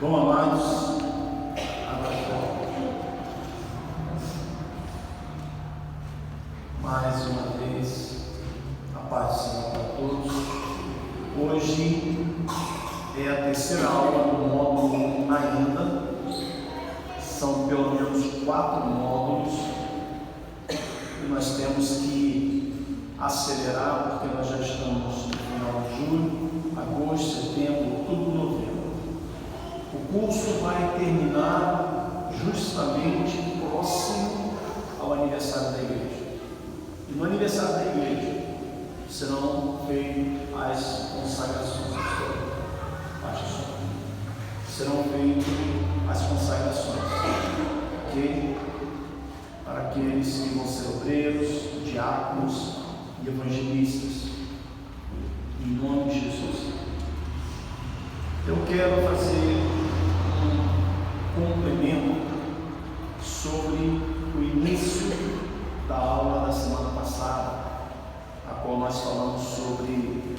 Bom, amados, mais uma vez, a paz do Senhor para todos. Hoje é a terceira aula do módulo 1 ainda. São pelo menos 4 módulos e nós temos que acelerar, porque nós já estamos no final de julho, agosto, setembro, outubro, novembro. O curso vai terminar justamente próximo ao aniversário da igreja. E no aniversário da igreja serão feitas as consagrações. Serão feitas as consagrações, ok? Para aqueles que vão ser obreiros, diáconos e evangelistas, em nome de Jesus. Eu quero fazer um complemento sobre o início da aula da semana passada, a qual nós falamos sobre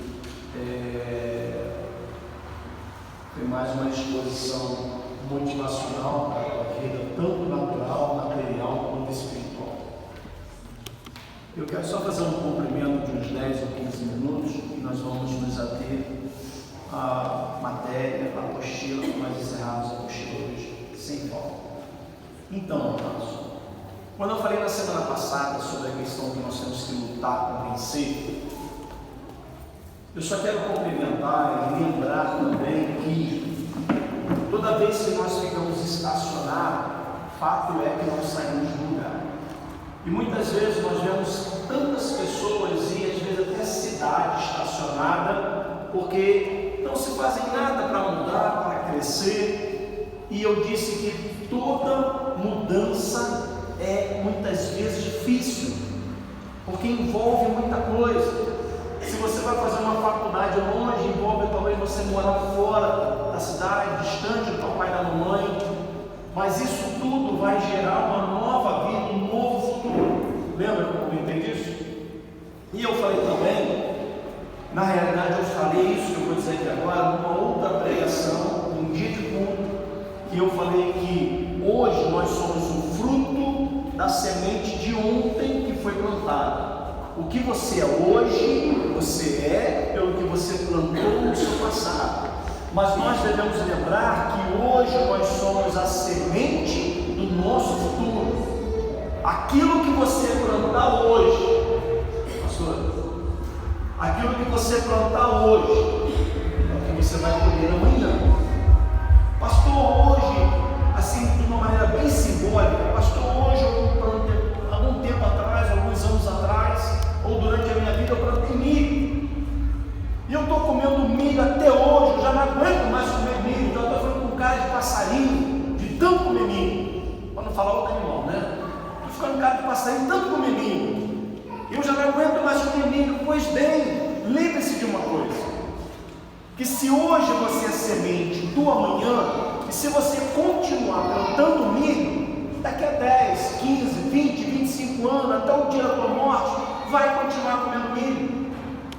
foi mais uma exposição motivacional para a vida, tanto natural, material quanto espiritual. Eu quero só fazer um complemento de uns 10 ou 15 minutos e nós vamos nos ater à matéria, à apostila, nós encerramos a apostila hoje, sem falta. Então, amados, quando eu falei na semana passada sobre a questão que nós temos que lutar para vencer, eu só quero complementar e lembrar também que toda vez que nós ficamos estacionados, fato é que não saímos do lugar. E muitas vezes nós vemos tantas pessoas e às vezes até cidade estacionada, porque não se fazem nada para mudar, para crescer. E eu disse que toda mudança é muitas vezes difícil, porque envolve muita coisa. Se você vai fazer uma faculdade longe, envolve talvez você morar fora da cidade, distante do teu pai e da mamãe, mas isso tudo vai gerar uma nova vida, um novo futuro. Lembra que eu comentei disso? E eu falei também, na realidade eu falei isso que eu vou dizer aqui agora, numa outra pregação, num dia de culto, que eu falei que hoje nós somos o fruto da semente de ontem que foi plantada. O que você é hoje, você é pelo que você plantou no seu passado. Mas nós devemos lembrar que hoje nós somos a semente do nosso futuro. Aquilo que você plantar hoje, pastor, aquilo que você plantar hoje, é o que você vai colher amanhã. Pastor, hoje, assim de uma maneira bem simbólica, pastor, hoje eu plantei, algum tempo atrás, alguns anos atrás, ou durante a minha vida eu plantei milho, e eu estou comendo milho até hoje, eu já não aguento mais comer milho, já estou ficando com cara de passarinho, de tanto comer milho, para não falar outro animal, né? Estou ficando com cara de passarinho, tanto comer milho, eu já não aguento mais comer milho. Pois bem, lembre-se de uma coisa, que se hoje você é semente do amanhã, e se você continuar plantando milho, daqui a 10, 15, 20, 25 anos, até o dia da tua morte, vai continuar comendo milho.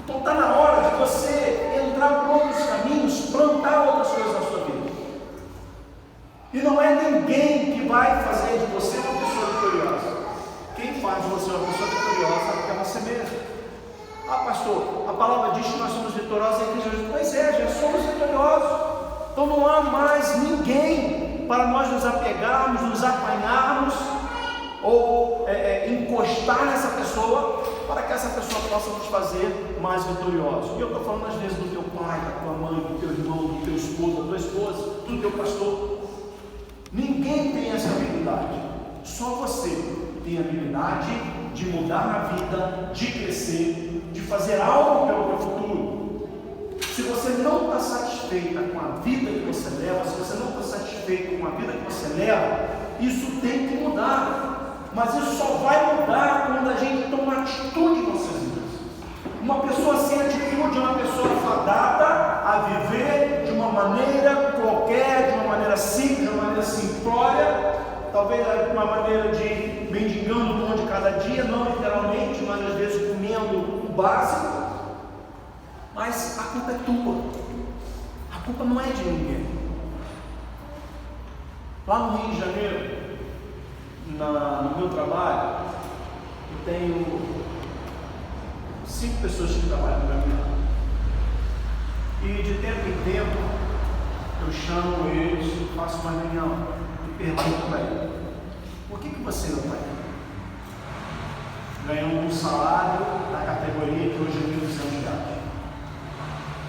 Então está na hora de você entrar por outros caminhos, plantar outras coisas na sua vida. E não é ninguém que vai fazer de você uma pessoa vitoriosa. Quem faz de você uma pessoa vitoriosa é você mesmo. Ah, pastor, a palavra diz que nós somos vitoriosos em Cristo. Pois é, já somos vitoriosos. Então não há mais ninguém para nós nos apegarmos, nos apanharmos ou encostar nessa pessoa para que essa pessoa possa nos fazer mais vitoriosos. E eu estou falando às vezes do teu pai, da tua mãe, do teu irmão, do teu esposo, da tua esposa, do teu pastor. Ninguém tem essa habilidade, só você tem a habilidade de mudar na vida, de crescer, de fazer algo pelo teu futuro. Se você não está satisfeita com a vida que você leva, se você não está satisfeito com a vida que você leva, isso tem que mudar. Mas isso só vai mudar quando a gente toma atitude em nossas vidas. Uma pessoa sem atitude é uma pessoa fadada a viver de uma maneira qualquer, de uma maneira simples, de uma maneira simplória, talvez de uma maneira de mendigando o pão de cada dia, não literalmente, mas às vezes comendo o básico. Mas a culpa é tua, a culpa não é de ninguém. Lá no Rio de Janeiro, no meu trabalho, eu tenho 5 pessoas que trabalham para mim. E de tempo em tempo, eu chamo eles, faço uma reunião e pergunto para eles: por que você não está aqui? Ganhando um salário da categoria que hoje é R$1.200.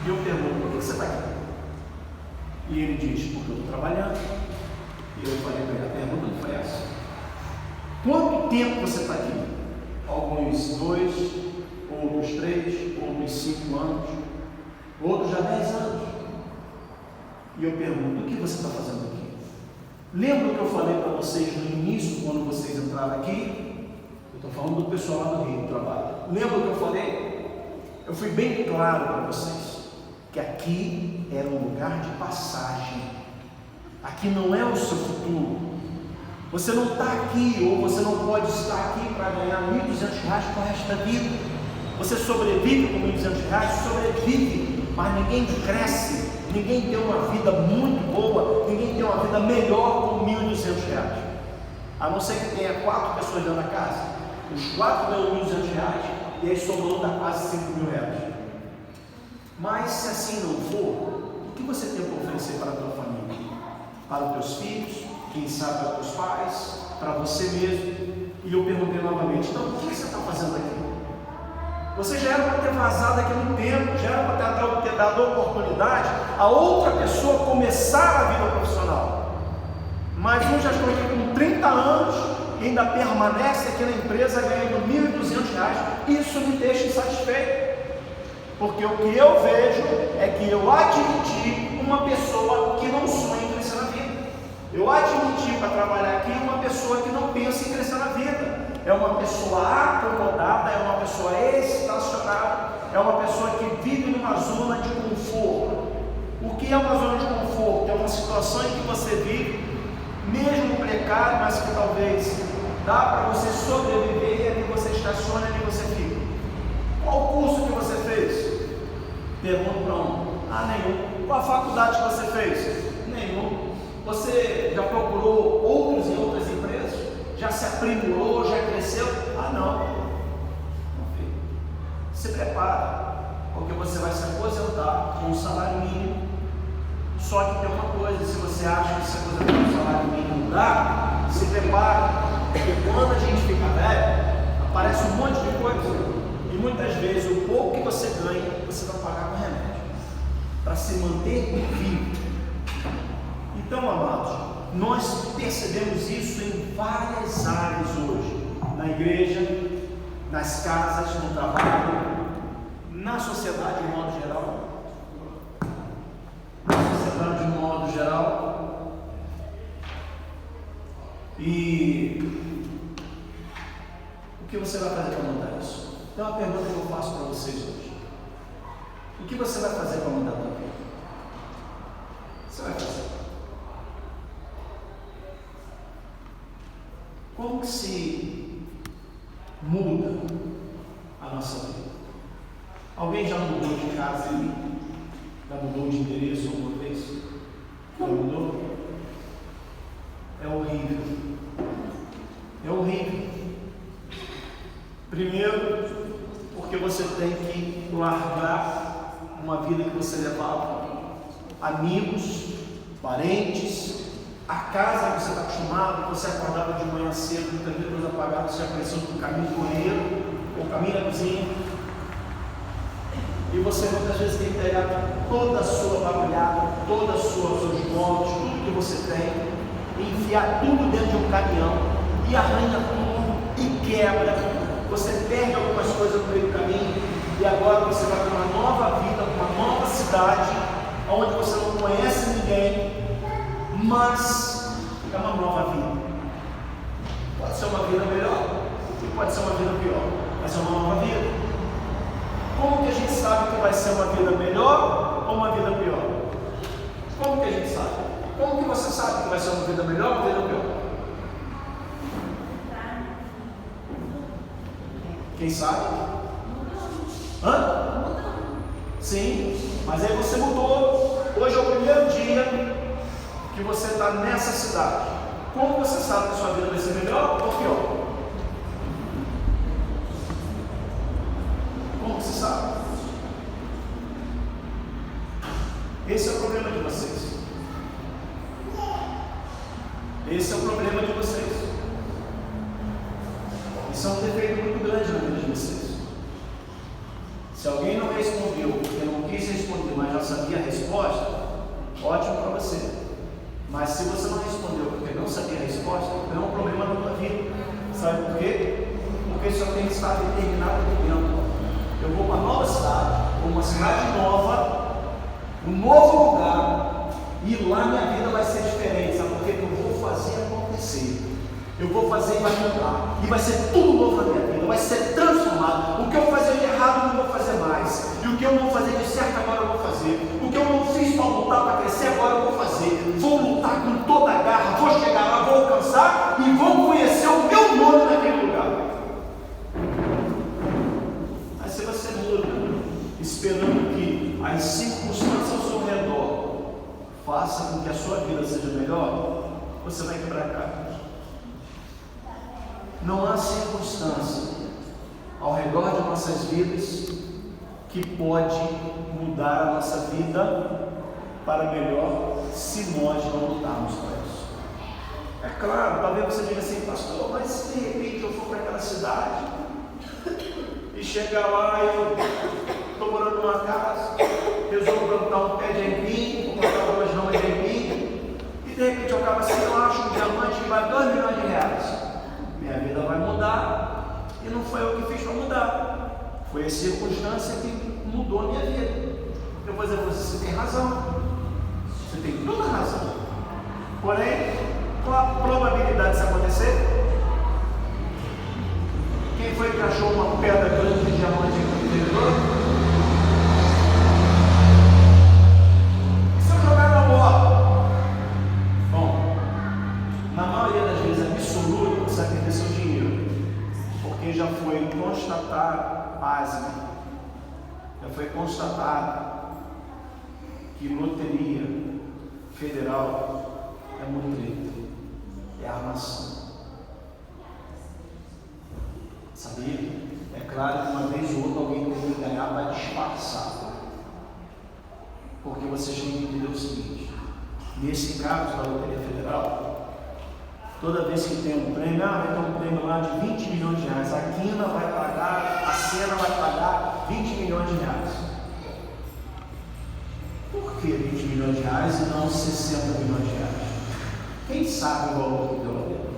E eu pergunto: por que você está aqui? E ele diz: porque eu estou trabalhando. E eu falei para ele: a pergunta não foi essa. Quanto tempo você está aqui? Alguns 2, outros 3, outros 5 anos, outros já 10 anos. E eu pergunto: o que você está fazendo aqui? Lembra o que eu falei para vocês no início, quando vocês entraram aqui? Eu estou falando do pessoal lá do Rio do trabalho. Lembra o que eu falei? Eu fui bem claro para vocês que aqui era um lugar de passagem. Aqui não é o seu futuro. Você não está aqui, ou você não pode estar aqui para ganhar R$1.200 para o resto da vida. Você sobrevive com R$1.200, sobrevive, mas ninguém cresce, ninguém tem uma vida muito boa, ninguém tem uma vida melhor com R$1.200. A não ser que tenha 4 pessoas dentro da casa. Os 4 ganham R$1.200 e aí sobrou dá quase R$5.000. Mas se assim não for, o que você tem para oferecer para a tua família? Para os teus filhos, quem sabe para os teus pais, para você mesmo? E eu perguntei novamente: então o que você está fazendo aqui? Você já era para ter vazado aquele tempo, já era para ter dado oportunidade a outra pessoa começar a vida profissional. Mas uns já estão aqui com 30 anos e ainda permanece aqui na empresa ganhando R$1.200. Isso me deixa insatisfeito. Porque o que eu vejo é que eu admiti uma pessoa que não sonha em crescer na vida. Eu admiti para trabalhar aqui uma pessoa que não pensa em crescer na vida. É uma pessoa acomodada, é uma pessoa estacionada, é uma pessoa que vive numa zona de conforto. O que é uma zona de conforto? É uma situação em que você vive, mesmo precário, mas que talvez dá para você sobreviver, e ali você estaciona e ali você fica. Qual curso que você fez? Pergunto para um: nenhum. Qual a faculdade que você fez? Nenhum. Você já procurou outros em outras empresas? Já se aprimorou? Já cresceu? Não. Filho, se prepara, porque você vai se aposentar com um salário mínimo. Só que tem uma coisa: se você acha que se aposentar com um salário mínimo dá, se prepara, porque quando a gente fica velho, aparece um monte de coisa. E muitas vezes o pouco que você ganha, você vai pagar com remédio, para se manter vivo. Então, amados, nós percebemos isso em várias áreas hoje, na igreja, nas casas, no trabalho, na sociedade de modo geral. Na sociedade de modo geral. E o que você vai fazer para mudar isso? Então, uma pergunta que eu faço para vocês hoje: o que você vai fazer para mudar a tua vida? Você vai fazer? Como que se muda a nossa vida? Alguém já mudou de casa aí? Já mudou de endereço alguma vez? Já mudou? É horrível. É horrível. Primeiro, porque você tem que largar uma vida que você levava, amigos, parentes, a casa que você está acostumado, que você acordava de manhã cedo, muitas vezes luz apagada, você já apareceu no caminho do banheiro, ou caminho da cozinha, e você muitas vezes tem que pegar toda a sua bagulhada, todos os seus móveis, tudo que você tem, e enfiar tudo dentro de um caminhão, e arranha tudo, e quebra. Você perde algumas coisas no meio do caminho, e agora você vai para uma nova vida, uma nova cidade, onde você não conhece ninguém, mas é uma nova vida. Pode ser uma vida melhor, pode ser uma vida pior, mas é uma nova vida. Como que a gente sabe que vai ser uma vida melhor ou uma vida pior? Como que a gente sabe? Como que você sabe que vai ser uma vida melhor ou uma vida pior? Quem sabe? Sim, mas aí você mudou. Hoje é o primeiro dia que você está nessa situação. felicidade. Como você sabe que a sua vida vai ser melhor ou pior? Como você sabe? Esse é o problema de vocês. Esse é o problema de vocês. Isso é um defeito muito grande na vida de vocês. Se alguém não respondeu porque não quis responder, mas já sabia a resposta, ótimo para você. Mas se você não respondeu porque não sabia a resposta, é um problema na tua vida. Sabe por quê? Porque só tem que estar determinado aqui dentro. Eu vou para uma nova cidade, uma cidade nova, um novo lugar, e lá minha vida vai ser diferente. Sabe por quê? Eu vou fazer acontecer. Eu vou fazer e vai mudar. E vai ser tudo novo na minha vida. Vai ser transformado. O que eu fazia de errado eu não vou fazer mais. E o que eu não fazer de certo agora eu vou fazer. O que eu não fiz para lutar, para crescer, agora eu vou fazer. Vou lutar com toda a garra. Vou chegar lá, vou alcançar e vou conhecer o meu nome naquele lugar. Aí se você muda, esperando que as circunstâncias ao seu redor façam com que a sua vida seja melhor, você vai quebrar a cara. Não há circunstância ao redor de nossas vidas que pode mudar a nossa vida para melhor se nós não lutarmos para isso. É claro, talvez você diga assim, pastor, mas se de repente eu for para aquela cidade e chegar lá e eu estou morando numa casa, resolvo plantar um pé de aipim, vou plantar duas ramas de aipim, e de repente eu acabo assim, eu acho um diamante que vale R$2 milhões. Minha vida vai mudar, e não foi eu que fiz para mudar, foi a circunstância que mudou a minha vida. Eu vou dizer para você, você tem razão, você tem toda a razão, porém, qual a probabilidade disso acontecer? Quem foi que achou uma pedra grande de diamante no interior? E se eu jogar na bola? Bom, na maioria das vezes absoluta, você vai perder seu dinheiro, porque já foi constatado, pasme, já foi constatado que loteria federal é mutreta, é armação. Sabia? É claro que uma vez ou outra alguém tem que ganhar para disfarçar, porque vocês têm que entender o seguinte: nesse caso da loteria federal, toda vez que tem um prêmio, vai ter um prêmio lá de R$20 milhões, a Quina vai pagar, a Sena vai pagar R$20 milhões. Por que R$20 milhões e não R$60 milhões? Quem sabe o valor que deu lá dentro?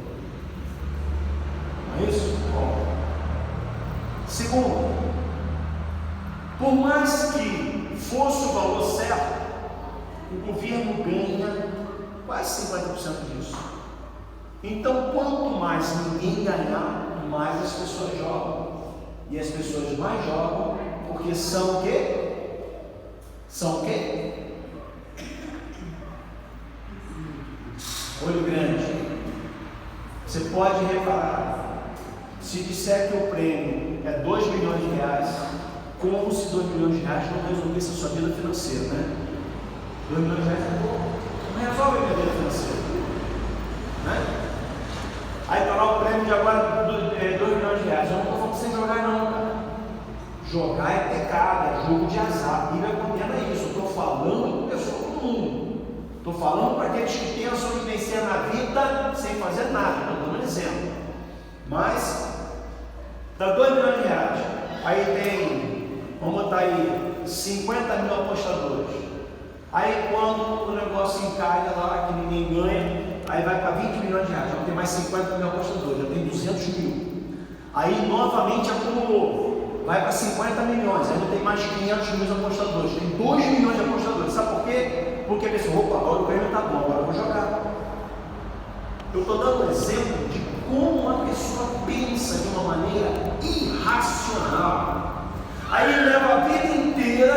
Não é isso? Bom. Segundo, por mais que fosse o valor certo, o governo ganha quase 50% disso. Então, quanto mais ninguém ganhar, mais as pessoas jogam. E as pessoas mais jogam porque são o quê? São o quê? Olho grande. Você pode reparar, se disser que o prêmio é R$2 milhões, como se R$2 milhões não resolvesse a sua vida financeira, né? R$2 milhões é pouco, não resolve a minha vida financeira, né? Aí está lá o prêmio de agora R$2 milhões. Eu não estou falando sem jogar não, cara. Jogar é pecado, é jogo de azar. A Bíblia condena isso. Eu estou falando para pessoa do mundo. Estou falando para aqueles que pensam em vencer na vida sem fazer nada. Estou dando um exemplo. Mas dá R$2 milhões. Aí tem, vamos botar aí, 50 mil apostadores. Aí quando o negócio encalha lá, que ninguém ganha, aí vai para R$20 milhões, já não tem mais 50 mil apostadores, já tem 200 mil. Aí novamente acumulou, vai para 50 milhões, aí não tem mais 500 mil apostadores, tem 2 milhões de apostadores. Sabe por quê? Porque a pessoa, opa, agora o prêmio está bom, agora eu vou jogar. Eu estou dando um exemplo de como uma pessoa pensa de uma maneira irracional. Aí leva a vida inteira,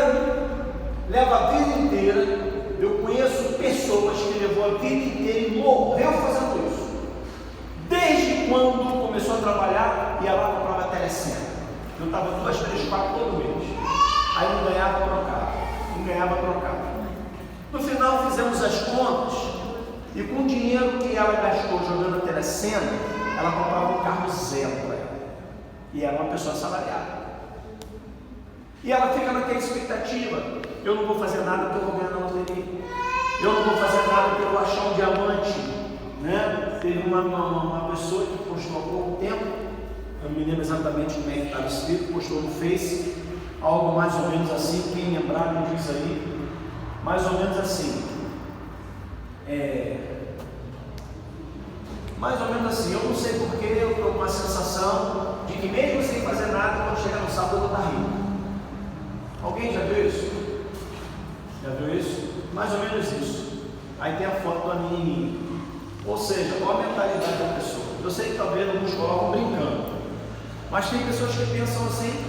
eu conheço pessoas que levou a vida inteira e morreu fazendo isso. Desde quando começou a trabalhar, ia lá comprava a telecena. Eu estava 2, 3, 4 todo mês. Aí não ganhava trocado. No final fizemos as contas e com o dinheiro que ela gastou jogando a telecena, ela comprava um carro zero para ela. E era uma pessoa assalariada. E ela fica naquela expectativa: eu não vou fazer nada porque eu vou ganhar na loteria. Eu não vou fazer nada porque eu vou achar um diamante. Né? Teve uma pessoa que postou há pouco tempo, eu não me lembro exatamente como é que estava escrito, postou no Face, algo mais ou menos assim, quem lembrar me diz aí, mais ou menos assim. Mais ou menos assim, eu não sei porque eu estou com a sensação de que mesmo sem fazer nada, quando chegar no sábado eu vou estar rico. Alguém já viu isso? Já viu isso? Mais ou menos isso. Aí tem a foto da menininha. Ou seja, qual a mentalidade da pessoa? Eu sei que talvez alguns colocam brincando, mas tem pessoas que pensam assim,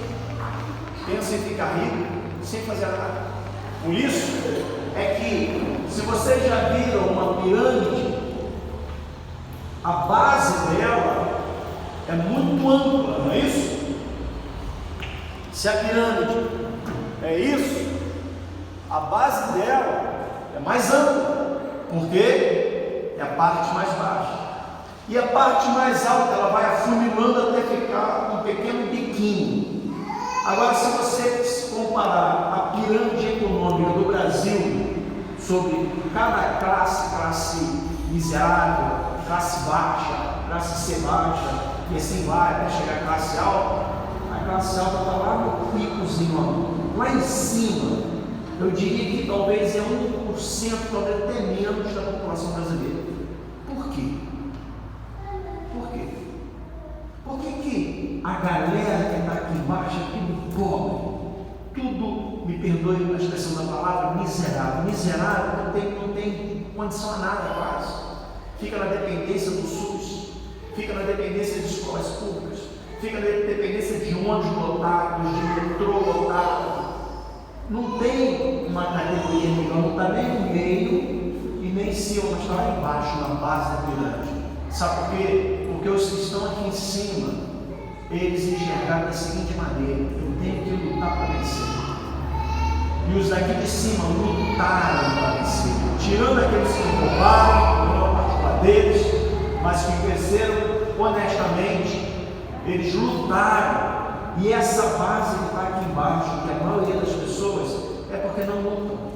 pensam em ficar rico sem fazer nada. Por isso é que, se vocês já viram uma pirâmide, a base dela é muito ampla, não é isso? Se a pirâmide é isso, a base dela é mais ampla, porque é a parte mais baixa. E a parte mais alta, ela vai afunilando até ficar um pequeno biquinho. Agora, se você comparar a pirâmide econômica do Brasil sobre cada classe miserável, classe baixa, classe C baixa, e assim vai até chegar à classe alta, a classe alta está lá no picozinho, lá em cima. Eu diria que talvez é 1%, talvez até menos da população brasileira. Por quê? Por quê? Por que a galera que está aqui embaixo é tudo pobre? Tudo, me perdoe a expressão da palavra, miserável. Miserável não tem condição a nada quase. Fica na dependência do SUS, fica na dependência de escolas públicas, fica na dependência de ônibus lotados, de metrô lotado. Não tem uma categoria melhor, não está nem no meio e nem em cima, mas está lá embaixo, na base da pirâmide. Sabe por quê? Porque os que estão aqui em cima, eles enxergaram da seguinte maneira: eu tenho que lutar para vencer. E os daqui de cima lutaram para vencer, tirando aqueles que roubaram, não particular deles, mas que cresceram honestamente, eles lutaram. E essa base que está aqui embaixo, que a maioria das pessoas, é porque não lutam,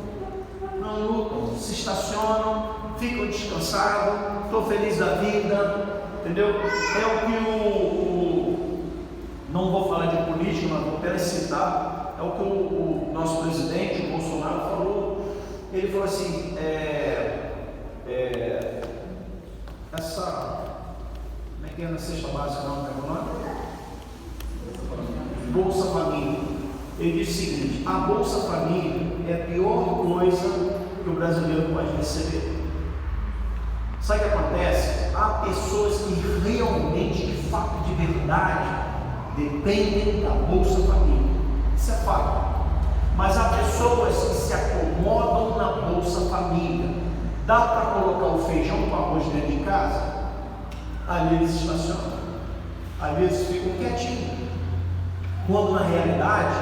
se estacionam, ficam descansados, estou feliz da vida, entendeu? É o que não vou falar de política, mas vou apenas citar, é o que o nosso presidente, o Bolsonaro, falou. Ele falou assim, como é que é na cesta básica, não é o nome? Bolsa Família. Ele diz o seguinte: a Bolsa Família é a pior coisa que o brasileiro pode receber. Sabe o que acontece? Há pessoas que realmente, de fato, de verdade, dependem da Bolsa Família. Isso é fato. Mas há pessoas que se acomodam na Bolsa Família. Dá para colocar o feijão com arroz dentro de casa? Ali eles estacionam. Ali eles ficam quietinhos. Quando na realidade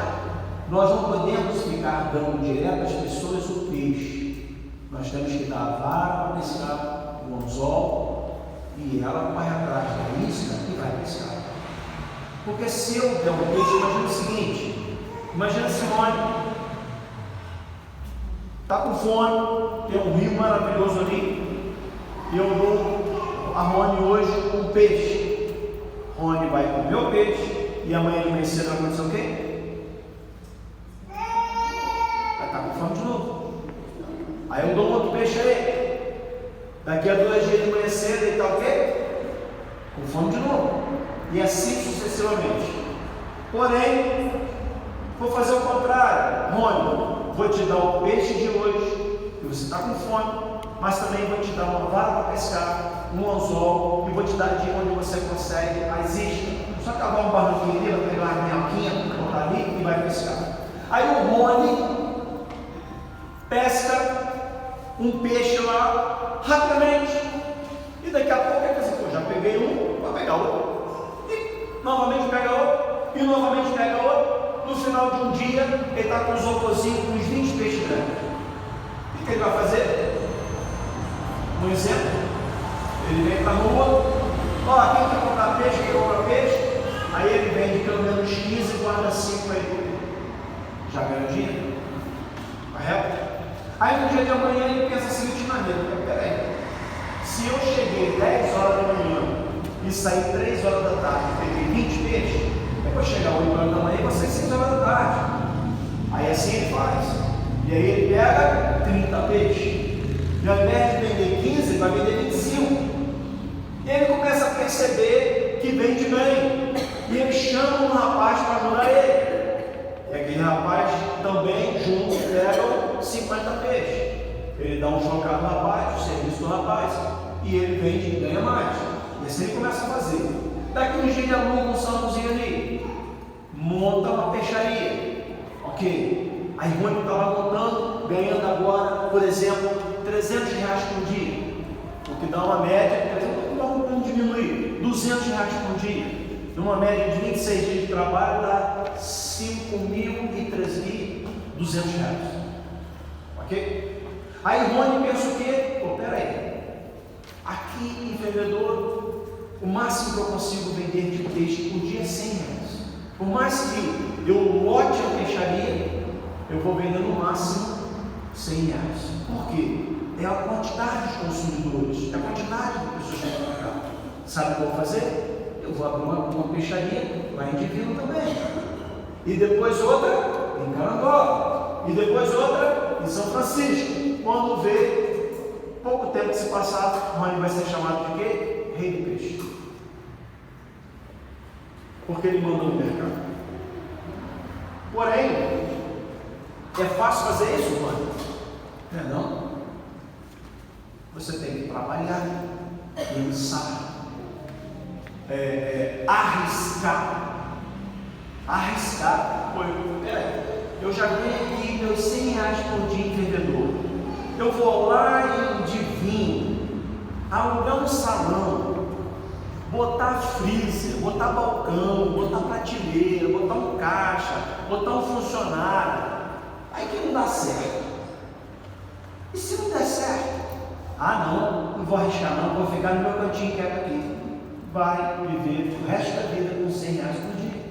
nós não podemos ficar dando direto às pessoas o peixe. Nós temos que dar a vara para pescar, o anzol, e ela corre atrás da isca e vai pescar. Porque se eu der um peixe, imagina o seguinte: imagina Simone, está com fome, tem um rio maravilhoso ali, e eu dou a Rony hoje um peixe. Rony vai comer o peixe, e amanhã de manhã cedo vai acontecer o quê? Vai estar com fome de novo. Aí eu dou um outro peixe aí. Daqui a 2 dias de manhã cedo ele está o quê? Com fome de novo. E assim sucessivamente. Porém, vou fazer o contrário. Rony, vou te dar o peixe de hoje, que você está com fome, mas também vou te dar uma vara para pescar, um anzol, e vou te dar de onde você consegue as iscas. Só acabar um barranquinho ali, vai pegar uma minhoquinha, botar ali e vai pescar. Aí o Rony pesca um peixe lá rapidamente, e daqui a pouco ele diz assim: pô, já peguei um, vou pegar outro, e novamente pega outro, e novamente pega outro. No final de um dia, ele está com os ocozinhos, com uns 20 peixes grandes. O que ele vai fazer? Um exemplo: Ele vem para a rua, quem quer comprar peixe, quem compra peixe, aí ele vende pelo menos 15 e guarda 5 para ele. Já ganhou dinheiro? Correto? Aí no dia de amanhã ele pensa da seguinte maneira: peraí, se eu cheguei 10 horas da manhã e saí 3 horas da tarde e peguei 20 peixes, eu vou chegar 8 horas da manhã e vou sair 6 horas da tarde. Aí assim ele faz. E aí ele pega 30 peixes. E ao invés de vender 15, ele vai vender 25. E ele começa a perceber que vende bem. E ele chama um rapaz para ajudar ele. E aquele rapaz também, junto, pega 50 peixes. Ele dá um chocado no rapaz, o serviço do rapaz, e ele vende e ganha mais. E assim ele começa a fazer. Daqui um dia ele aluga um salãozinho ali, monta uma peixaria. Ok? Aí Rony está lá montando, ganhando agora, por exemplo, R$300 por dia. O que dá uma média, vamos diminuir, R$200 por dia. Numa média de 26 dias de trabalho, dá R$5.000 e R$3.200. Ok? Aí Rony pensa o quê? Peraí, aqui em vendedor, o máximo que eu consigo vender de peixe por dia é R$100. Por mais que eu lote a peixaria, eu vou vender no máximo R$100. Por quê? É a quantidade de consumidores, é a quantidade de pessoas que vão para cá. Sabe o que eu vou fazer? Eu vou abrir uma peixaria lá em Divino também. E depois outra em Carangola. E depois outra em São Francisco. Quando vê, pouco tempo que se passar, Rony vai ser chamado de quê? Rei do peixe. Porque ele mandou no mercado. Porém, é fácil fazer isso, Rony? Não é não? Você tem que trabalhar, pensar, arriscar. Eu já ganhei aqui meus R$100 por dia em vendedor. Eu vou lá em Divino, alugar um salão, botar freezer, botar balcão, botar prateleira, botar um caixa, botar um funcionário. Aí que não dá certo. E se não der certo? Não vou arriscar não, vou ficar no meu cantinho quieto aqui. Vai viver o resto da vida com R$100 por dia.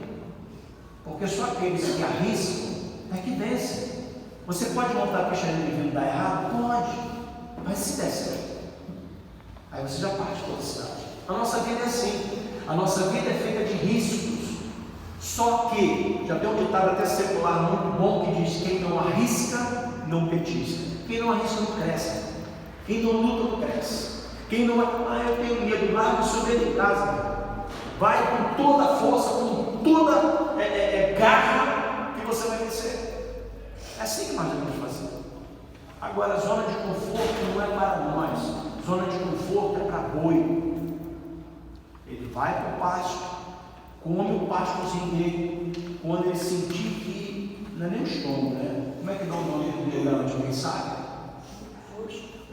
Porque só aqueles que arriscam é que vencem. Você pode montar a peixaria de vinho e dar errado? Pode. Mas se der certo, aí você já parte toda a cidade. A nossa vida é assim. A nossa vida é feita de riscos. Só que, já tem um ditado até secular muito bom que diz: quem não arrisca, não petisca. Quem não arrisca, não cresce. Quem não luta, não cresce. Quem não eu tenho medo, larga o seu medo em casa. Vai com toda a força, com toda garra, que você vai crescer. É assim que nós devemos fazer. Agora, a zona de conforto não é para nós. Zona de conforto é para boi. Ele vai para o pasto, come o pastozinho dele. Quando ele sentir que não é nem o estômago, né? Como é que dá o nome do lugar onde ninguém sabe?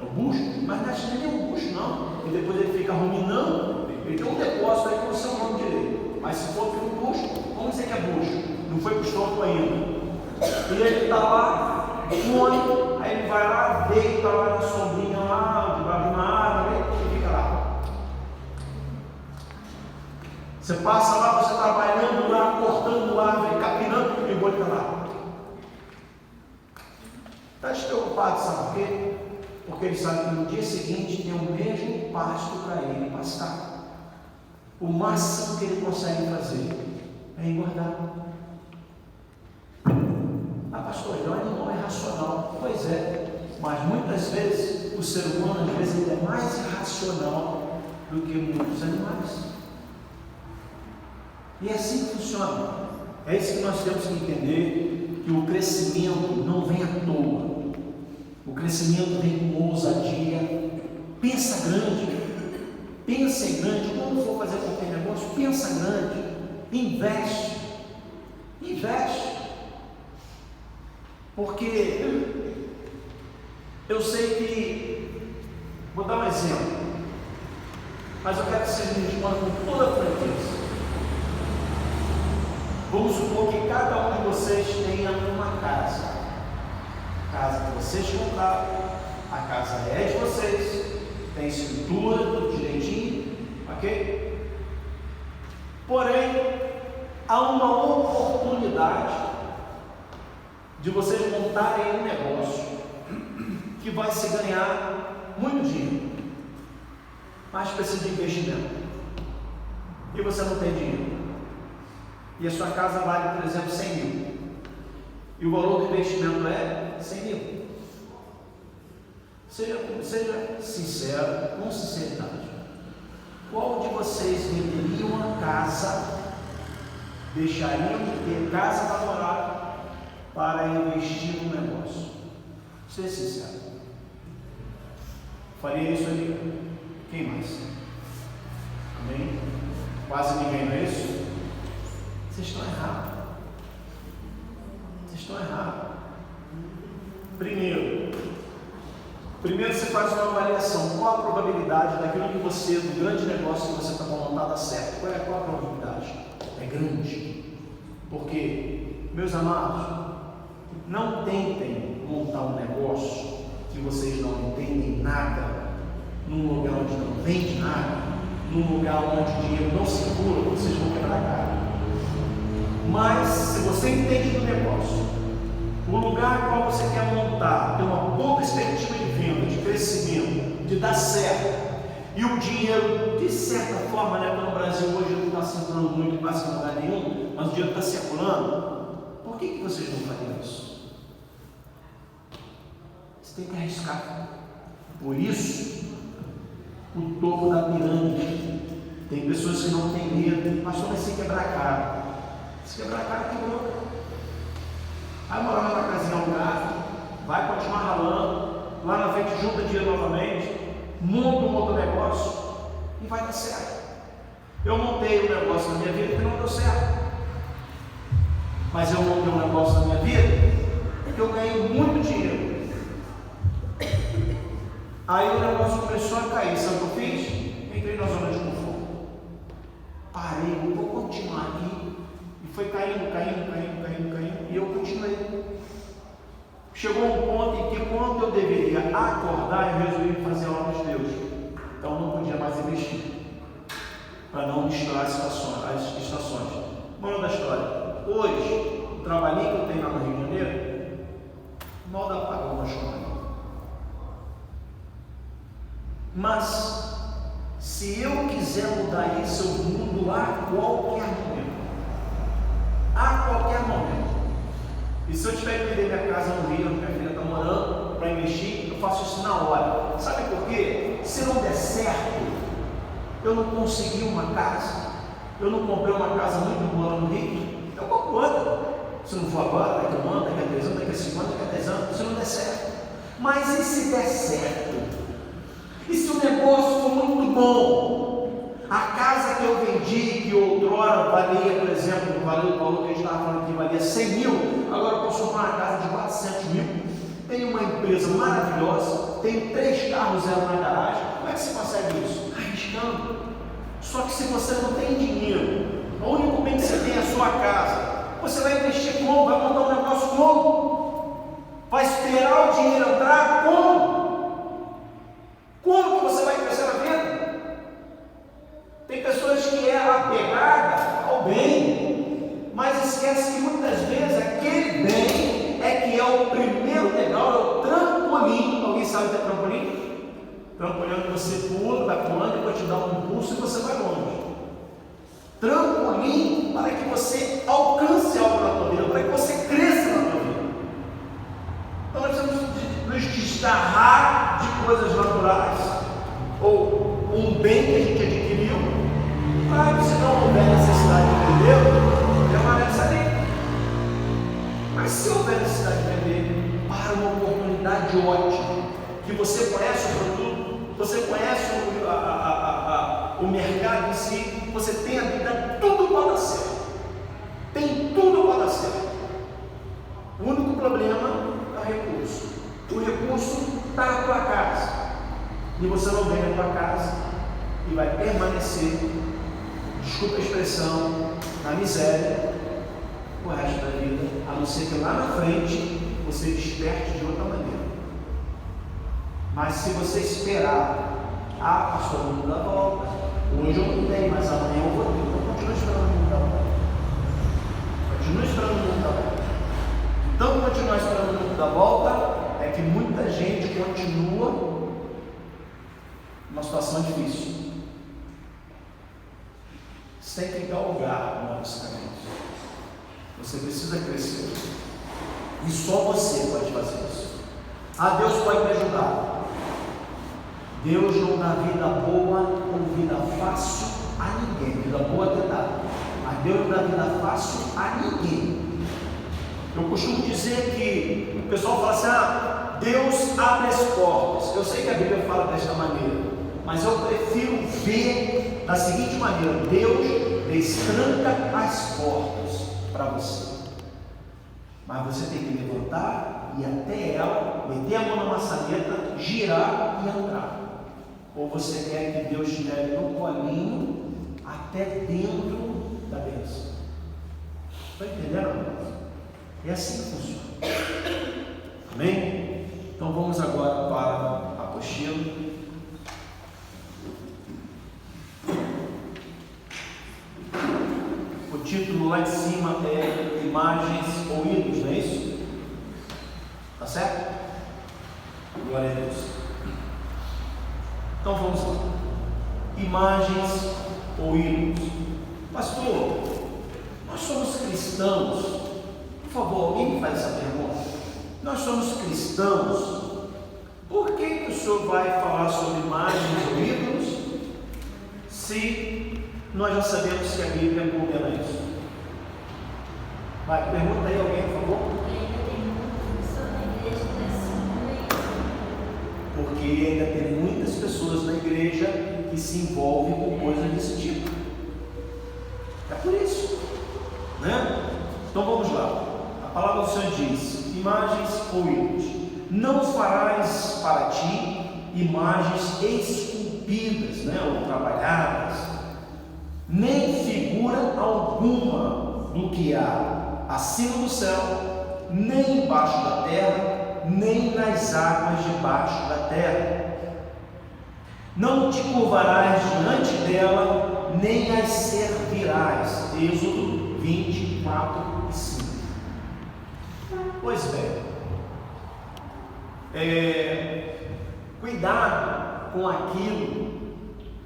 É o bucho, mas não é nem o bucho não. E depois ele fica ruminando. Ele tem um depósito aí com o seu nome direito. Mas se for pelo bucho, como você que é bucho? Não foi para o estômago ainda. E ele está lá, come, aí ele vai lá, deita lá na sombrinha, lá, debaixo de uma árvore, e fica lá. Você passa lá, você trabalhando lá, cortando árvore, capinando, e o boi está lá. Está despreocupado, sabe por quê? Porque ele sabe que no dia seguinte tem o mesmo pasto para ele pastar. O máximo que ele consegue fazer é engordar. Pastor, ele é um animal irracional. Pois é, mas muitas vezes o ser humano, às vezes, ele é mais irracional do que muitos animais. E é assim que funciona. É isso que nós temos que entender, que o crescimento não vem à toa. O crescimento vem com ousadia. Pensa grande. Pensa em grande. Quando for fazer qualquer negócio, pensa grande. Investe. Investe. Porque eu sei que, vou dar um exemplo, mas eu quero que vocês me respondam com toda a franqueza. Vamos supor que cada um de vocês tenha uma casa. A casa que vocês compraram, a casa é de vocês, tem escritura, tudo direitinho. há uma oportunidade de vocês montarem um negócio que vai se ganhar muito dinheiro, mas precisa de investimento, e você não tem dinheiro, e a sua casa vale, por exemplo, 100 mil, e o valor do investimento é 100 mil. Seja sincero, com sinceridade. Qual de vocês venderiam a casa, deixariam de ter casa para morar, para investir no negócio? Seja sincero. Faria isso ali? Quem mais? Amém? Quase ninguém, não é isso? Vocês estão errados. Vocês estão errados. Primeiro você faz uma avaliação. Qual a probabilidade daquilo que você, do grande negócio que você está montando, dar certo? Qual a probabilidade? É grande. Porque, meus amados, não tentem montar um negócio que vocês não entendem nada, num lugar onde não vende nada, num lugar onde o dinheiro não circula, vocês vão quebrar a cara. Mas, se você entende do negócio, o lugar no qual você quer montar tem uma boa perspectiva de venda, de crescimento, de dar certo, e o dinheiro, de certa forma, né, no Brasil hoje não está circulando muito, quase em lugar nenhum, mas o dinheiro está circulando, por que vocês não fariam isso? Você tem que arriscar. Por isso, o topo da pirâmide, tem pessoas que não têm medo, mas só vai se quebrar a cara. Se quebrar a cara, quebrou. Aí morar numa casinha alugada, vai continuar ralando, lá na frente junta dinheiro novamente, monta um outro negócio e vai dar certo. Eu montei um negócio na minha vida que não deu certo, mas eu montei um negócio na minha vida que eu ganhei muito dinheiro. Aí o negócio começou a cair, sabe o que eu fiz? Entrei na zona de conforto, parei, vou continuar aqui, e foi caindo, e eu continuei. Chegou um ponto em que, quando eu deveria acordar, eu resolvi fazer a obra de Deus. Então não podia mais investir, para não misturar as estações. Moral da história: hoje, o trabalhinho que eu tenho lá no Rio de Janeiro, mal dá para pagar uma escola. Mas, se eu quiser mudar isso, eu mudo a qualquer momento. A qualquer momento. E se eu tiver que vender minha casa no Rio, onde minha filha está morando, para investir, eu faço isso na hora. Sabe por quê? Se não der certo, eu não consegui uma casa, eu não comprei uma casa muito boa lá no Rio, eu compro outra. Se não for agora, daqui a um ano, daqui a 3 anos, daqui a 5 anos, daqui a 10 anos, se não der certo. Mas e se der certo? E se o negócio for muito bom? A casa que eu vendi, que outrora valia, por exemplo, o valor que a gente estava falando que valia 100 mil, agora eu posso comprar uma casa de 400 mil, tenho uma empresa maravilhosa, tenho 3 carros zero na garagem. Como é que você consegue isso? Arriscando. Só que se você não tem dinheiro, o único bem que você tem é a sua casa, você vai investir como? Vai montar um negócio como? Vai esperar o dinheiro entrar como? Como que você vai crescer na vida? Tem pessoas que é apegada ao bem, mas esquece que muitas vezes aquele bem é que é o primeiro degrau, é o trampolim. Alguém sabe o que é trampolim? Trampolim é onde você pula, vai pulando, depois te dá um impulso e você vai longe. Trampolim para que você alcance algo na tua vida, para que você cresça na tua vida. Então nós precisamos nos desgarrar de coisas naturais, ou um bem que a gente adquiriu, para que, se não houver necessidade de vender, permanece ali. Mas se houver necessidade de vender, para uma oportunidade ótima, que você conhece o produto, você conhece o mercado em si, você tem a vida, tudo para dar certo. Tem tudo para dar certo. O único problema é o recurso. O recurso está na tua casa, e você não vem na tua casa e vai permanecer, desculpa a expressão, na miséria o resto da vida, a não ser que lá na frente você desperte de outra maneira. Mas se você esperar, pastor, não dá volta, hoje eu não tenho, mas amanhã eu vou ter, então continua esperando não dar volta. Continua esperando o mundo dar volta. Então, continuar esperando o mundo dar volta é que muita gente continua numa situação difícil. Você tem que galgar novos caminhos. Você precisa crescer. E só você pode fazer isso. Deus pode me ajudar. Deus não dá vida boa ou vida fácil a ninguém. Vida boa até dá, mas Deus não dá vida fácil a ninguém. Eu costumo dizer que o pessoal fala assim: Deus abre as portas. Eu sei que a Bíblia fala desta maneira, mas eu prefiro ver da seguinte maneira: Deus destranca as portas para você, mas você tem que levantar, ir até ela, meter a mão na maçaneta, girar e entrar. Ou você quer que Deus te leve no colinho até dentro da bênção? Está entendendo? É assim que funciona. Amém? Então vamos agora para a apostila. O título lá em cima é Imagens ou Ídolos, não é isso? Tá certo? Glória a Deus. Então vamos lá. Imagens ou ídolos. Pastor, nós somos cristãos. Por favor, alguém me faz essa pergunta. Nós somos cristãos. Por que o senhor vai falar sobre imagens ou ídolos se nós já sabemos que a Bíblia condena isso? Vai, pergunta aí alguém, por favor. Porque ainda tem muitas pessoas na igreja que se envolvem com coisas desse tipo. É por isso, né? Então vamos lá. A palavra do Senhor diz: imagens ou ídolos. Não farás para ti imagens esculpidas, né, ou trabalhadas, nem figura alguma do que há acima do céu, nem embaixo da terra, nem nas águas debaixo da terra. Não te curvarás diante dela, nem as servirás. Êxodo 24 e 5. Pois bem, cuidado com aquilo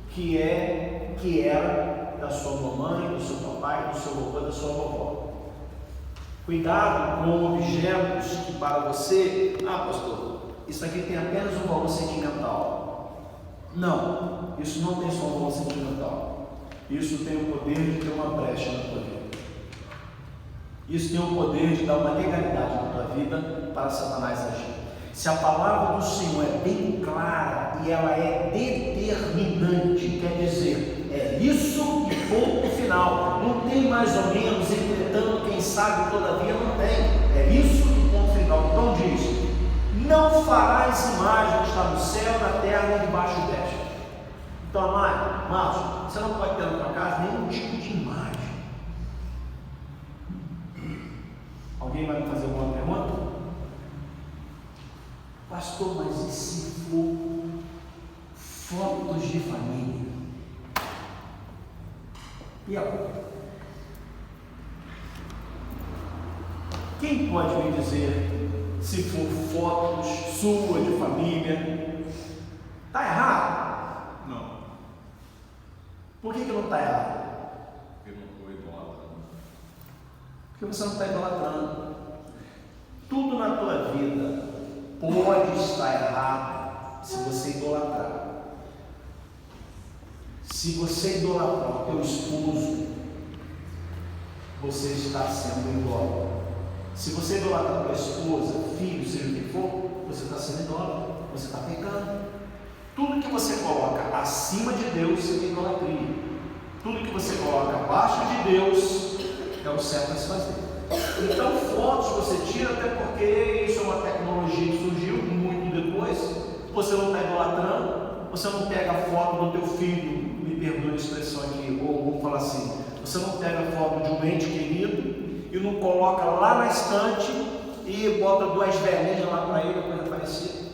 que era da sua mamãe, do seu papai, do seu avô, da sua vovó. Cuidado com objetos que para você, pastor, isso aqui tem apenas um valor sentimental. Não, isso não tem só um valor sentimental. Isso tem o poder de ter uma brecha na tua vida. Isso tem o poder de dar uma legalidade na tua vida para Satanás agir. Se a palavra do Senhor é bem clara e ela é determinante, quer dizer, é isso e ponto final. Não tem mais ou menos, entretanto, quem sabe, todavia, não tem. É isso e ponto final. Então diz: não farás imagem que está no céu, na terra e debaixo desta. Então, amados, você não pode ter na tua casa nenhum tipo de imagem. Alguém vai me fazer alguma pergunta? Pastor, mas e se for fotos de família? E agora? Quem pode me dizer se for fotos sua de família? Está errado? Não. Por que não está errado? Porque não estou idolatrando. Porque você não está idolatrando. Tudo na tua vida pode estar errado se você idolatrar. Se você idolatrar o teu esposo, você está sendo idólatra. Se você idolatrar a tua esposa, filho, seja o que for, você está sendo idólatra, você está pecando. Tudo que você coloca acima de Deus é idolatria. Tudo que você coloca abaixo de Deus é o certo a se fazer. Então, fotos você tira, até porque isso é uma tecnologia que surgiu muito depois. Você não está idolatrando, você não pega a foto do teu filho, me perdoe a expressão aqui, ou vamos falar assim, você não pega a foto de um ente querido e não coloca lá na estante e bota duas velhinhas lá para ele, coisa parecida.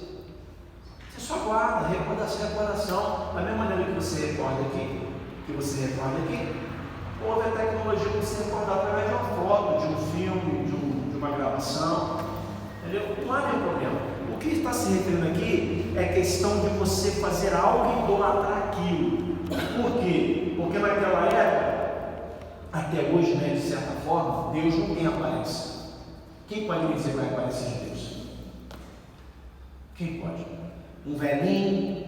Você só guarda, recordação, da mesma maneira que você recorda aqui, Houve a tecnologia de se recordar através de uma foto, de um filme, de uma gravação. Entendeu? Não há nenhum problema. O que está se referindo aqui é a questão de você fazer algo e idolatrar aquilo. Por quê? Porque naquela época, até hoje, né, de certa forma, Deus não tem aparência. Quem pode me dizer qual é a aparência de Deus? Quem pode? Um velhinho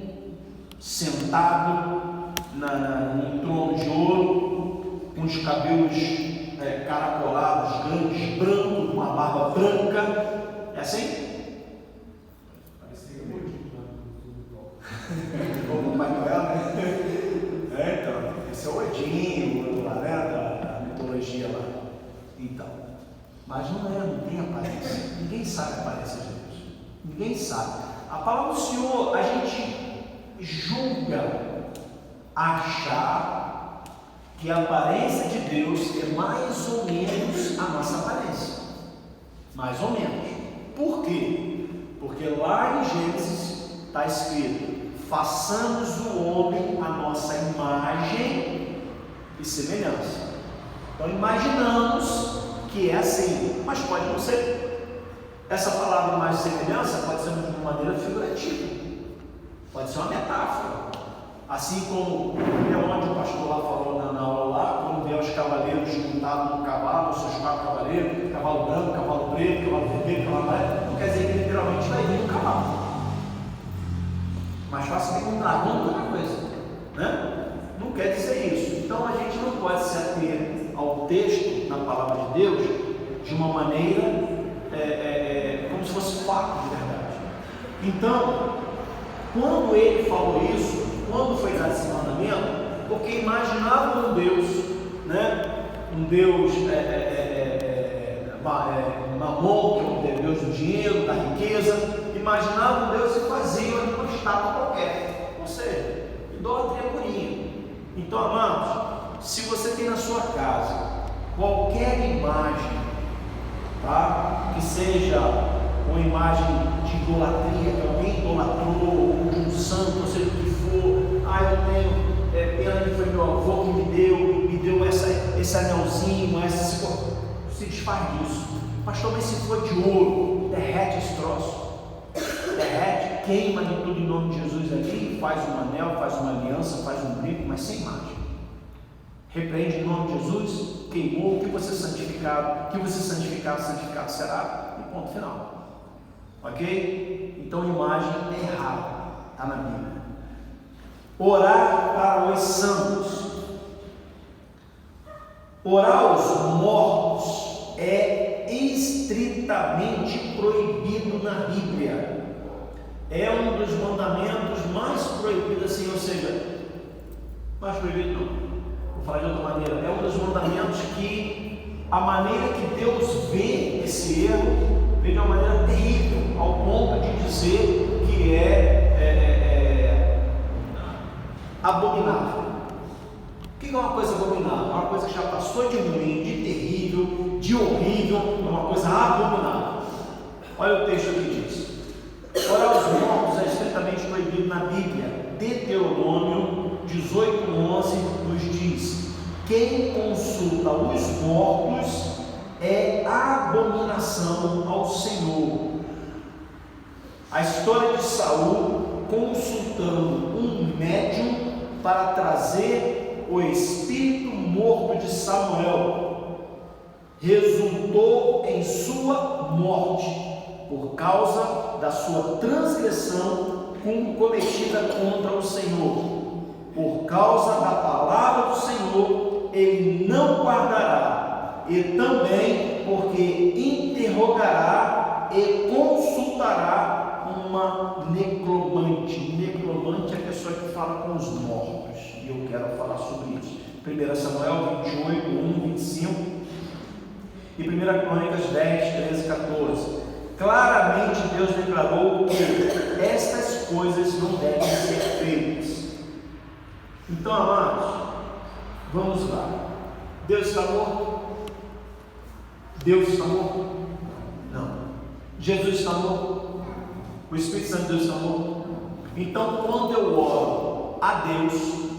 sentado num trono de ouro, com os cabelos caracolados, grandes, brancos, uma barba branca. É assim? Como o Pai Noel, né? Então, esse é o Odin, o outro lá, né? Da mitologia lá. Então, mas não tem aparência. Ninguém sabe a aparência de Deus. Ninguém sabe. A palavra do Senhor, a gente julga achar que a aparência de Deus é mais ou menos a nossa aparência. Mais ou menos. Por quê? Porque lá em Gênesis está escrito: façamos o homem a nossa imagem e semelhança. Então imaginamos que é assim, mas pode não ser. Essa palavra imagem e semelhança pode ser de uma maneira figurativa, pode ser uma metáfora. Assim como onde o pastor lá falou na aula lá, quando vê os cavaleiros montados no cavalo, os seus 4 cavaleiros, cavalo branco, cavalo preto, cavalo vermelho, cavalo amarelo, não quer dizer que literalmente vai vir um cavalo. Mais fácil que um dragão do que outra coisa, né? Não quer dizer isso. Então a gente não pode se ater ao texto na palavra de Deus de uma maneira como se fosse fato de verdade. Então, quando ele falou isso, quando foi dado esse mandamento, porque imaginava um Deus, né? Um Deus mamon, que é o Deus do dinheiro, da riqueza. Imaginava um Deus e fazia uma estátua qualquer, ou seja, idolatria purinha. Então, amados, se você tem na sua casa qualquer imagem, tá? Que seja uma imagem de idolatria, que alguém idolatrou, ou de um santo, ou seja o que for, eu tenho pena que foi meu avô que me deu esse anelzinho, se desfaz disso. Pastor, mas se for de ouro, derrete esse troço. Derrete, queima de tudo em nome de Jesus ali, faz um anel, faz uma aliança, faz um brinco, mas sem imagem. Repreende em nome de Jesus, queimou, o que você santificado santificado será, e ponto final. Ok? Então imagem é errada, está na Bíblia. Orar para os santos. Orar aos mortos é estritamente proibido na Bíblia. É um dos mandamentos mais proibidos, assim, ou seja, mais proibido não, vou falar de outra maneira, é um dos mandamentos que a maneira que Deus vê esse erro, vê de uma maneira terrível, ao ponto de dizer que é abominável. O que é uma coisa abominável? É uma coisa que já passou de ruim, de terrível, de horrível, é uma coisa abominável. Olha o texto que diz: orar aos mortos é estritamente proibido na Bíblia. Deuteronômio 18:11 nos diz: quem consulta os mortos é abominação ao Senhor. A história de Saul consultando um médium para trazer o espírito morto de Samuel resultou em sua morte por causa da sua transgressão cometida contra o Senhor. Por causa da palavra do Senhor ele não guardará, e também porque interrogará e consultará uma necromante. Necromante é a pessoa que fala com os mortos, e eu quero falar sobre isso. 1 Samuel 28, 1, 25 e 1 Crônicas 10, 13 e 14. Claramente Deus declarou que estas coisas não devem ser feitas. Então, amados, vamos lá. Deus está morto? Deus está morto? Não. Jesus está morto? O Espírito Santo de Deus está morto? Então, quando eu oro a Deus,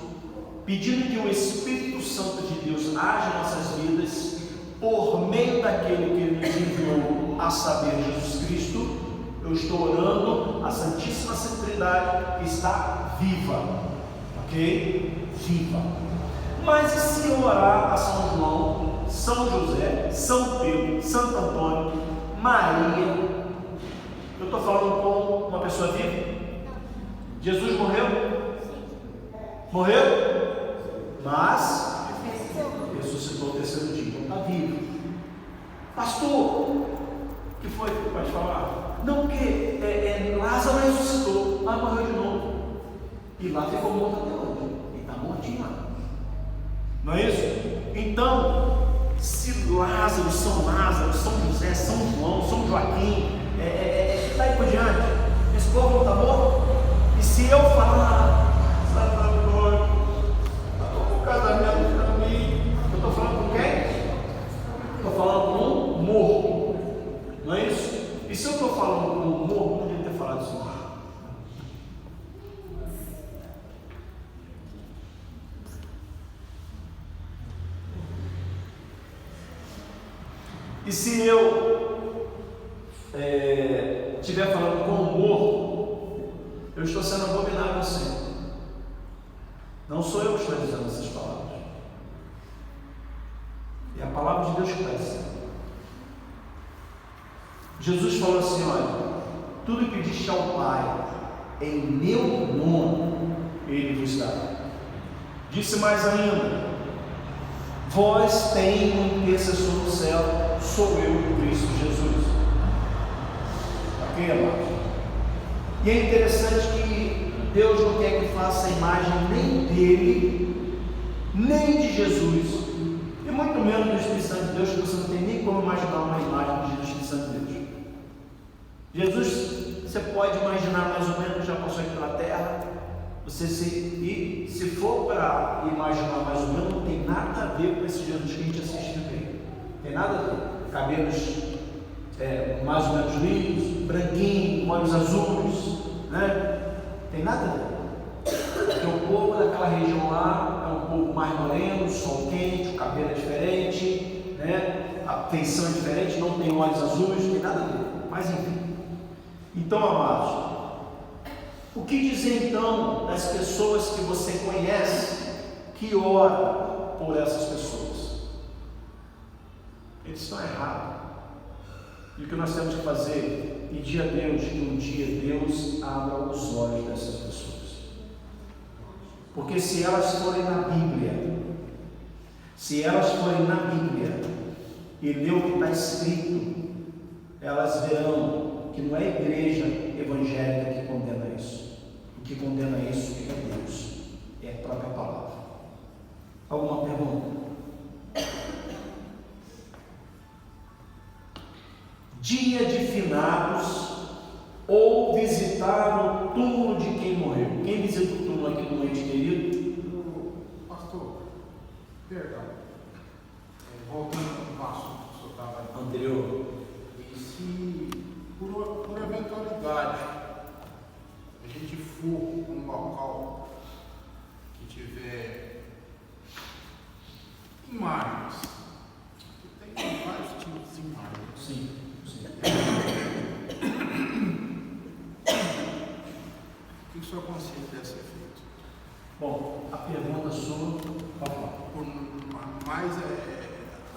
pedindo que o Espírito Santo de Deus age em nossas vidas por meio daquele que Ele nos enviou, a saber, Jesus Cristo. Eu estou orando a Santíssima Trindade que está viva, ok? Viva. Mas e se eu orar a São João, São José, São Pedro, Santo Antônio, Maria? Eu estou falando com uma pessoa viva? Jesus morreu? Morreu? Mas ressuscitou o terceiro dia, então está vivo. Pastor, o que foi que pode falar? Não, porque Lázaro ressuscitou, mas morreu de novo. E lá ficou morto até hoje. Ele está mortinho lá. Não é isso? Então, se Lázaro, São José, São João, São Joaquim, daí por diante, esse povo não está morto? E se eu falar, o casamento para mim, eu estou falando com quem? Estou falando com um morto. Não é isso? E se eu estou falando com um morto, não podia ter falado isso. E se eu estiver falando com um morto, eu estou sendo abominável ao Senhor. Não sou eu que estou dizendo essas palavras. É a palavra de Deus que está dizendo. Jesus falou assim: olha, tudo que pediste ao Pai em meu nome, Ele vos dará. Disse mais ainda: vós tem um intercessor no céu, sou eu, Cristo Jesus. Ok, amados? E é interessante que Deus não quer que faça a imagem nem dele, nem de Jesus, e muito menos do Espírito Santo de Deus, que você não tem nem como imaginar uma imagem do Espírito Santo de Deus. Jesus, você pode imaginar mais ou menos, já passou aqui pela terra. Se for para imaginar mais ou menos, não tem nada a ver com esse Jesus que a gente assiste aqui. Tem nada a ver. Cabelos mais ou menos lisos, branquinho, olhos azuis, né? Tem nada a ver. Porque o povo daquela região lá é um povo mais moreno, sol quente, o cabelo é diferente, né? A feição é diferente, não tem olhos azuis, não tem nada a ver. Mas enfim. Então, amados, o que dizer então das pessoas que você conhece que oram por essas pessoas? Eles estão errados. E o que nós temos que fazer? Pedir a Deus que um dia Deus abra os olhos dessas pessoas. Porque se elas forem na Bíblia, e ler o que está escrito, elas verão que não é a igreja evangélica que condena isso. O que condena isso é Deus, é a própria palavra. Alguma pergunta? Dia de finados ou visitar o túmulo de quem morreu. Quem visita o túmulo aqui do ente querido? Pastor, perdão. Voltando ao assunto que o senhor estava anterior. E se por eventualidade a gente for num local que tiver imagens, tem vários tipos de imagens. Sim. O que o senhor aconselha deve ser feito? Bom, a pergunta sua, pode falar. Mas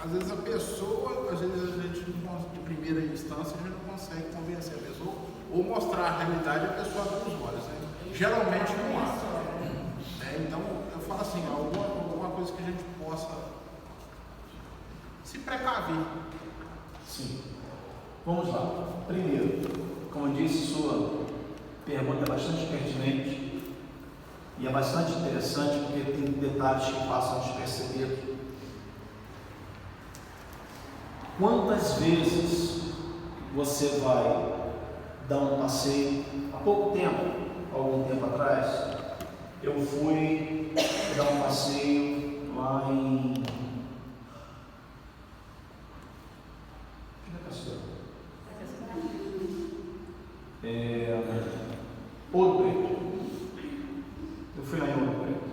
às vezes a pessoa, às vezes a gente não, de primeira instância, a gente não consegue convencer a pessoa ou mostrar a realidade, a pessoa abre os olhos, né? Geralmente não há. Então eu falo assim, alguma coisa que a gente possa se precaver. Sim. Vamos lá. Primeiro, como eu disse, sua pergunta é bastante pertinente e é bastante interessante porque tem detalhes que passam despercebidos. Quantas vezes você vai dar um passeio? Há pouco tempo, algum tempo atrás, eu fui dar um passeio lá em Ouro Preto. Eu fui lá em Ouro Preto.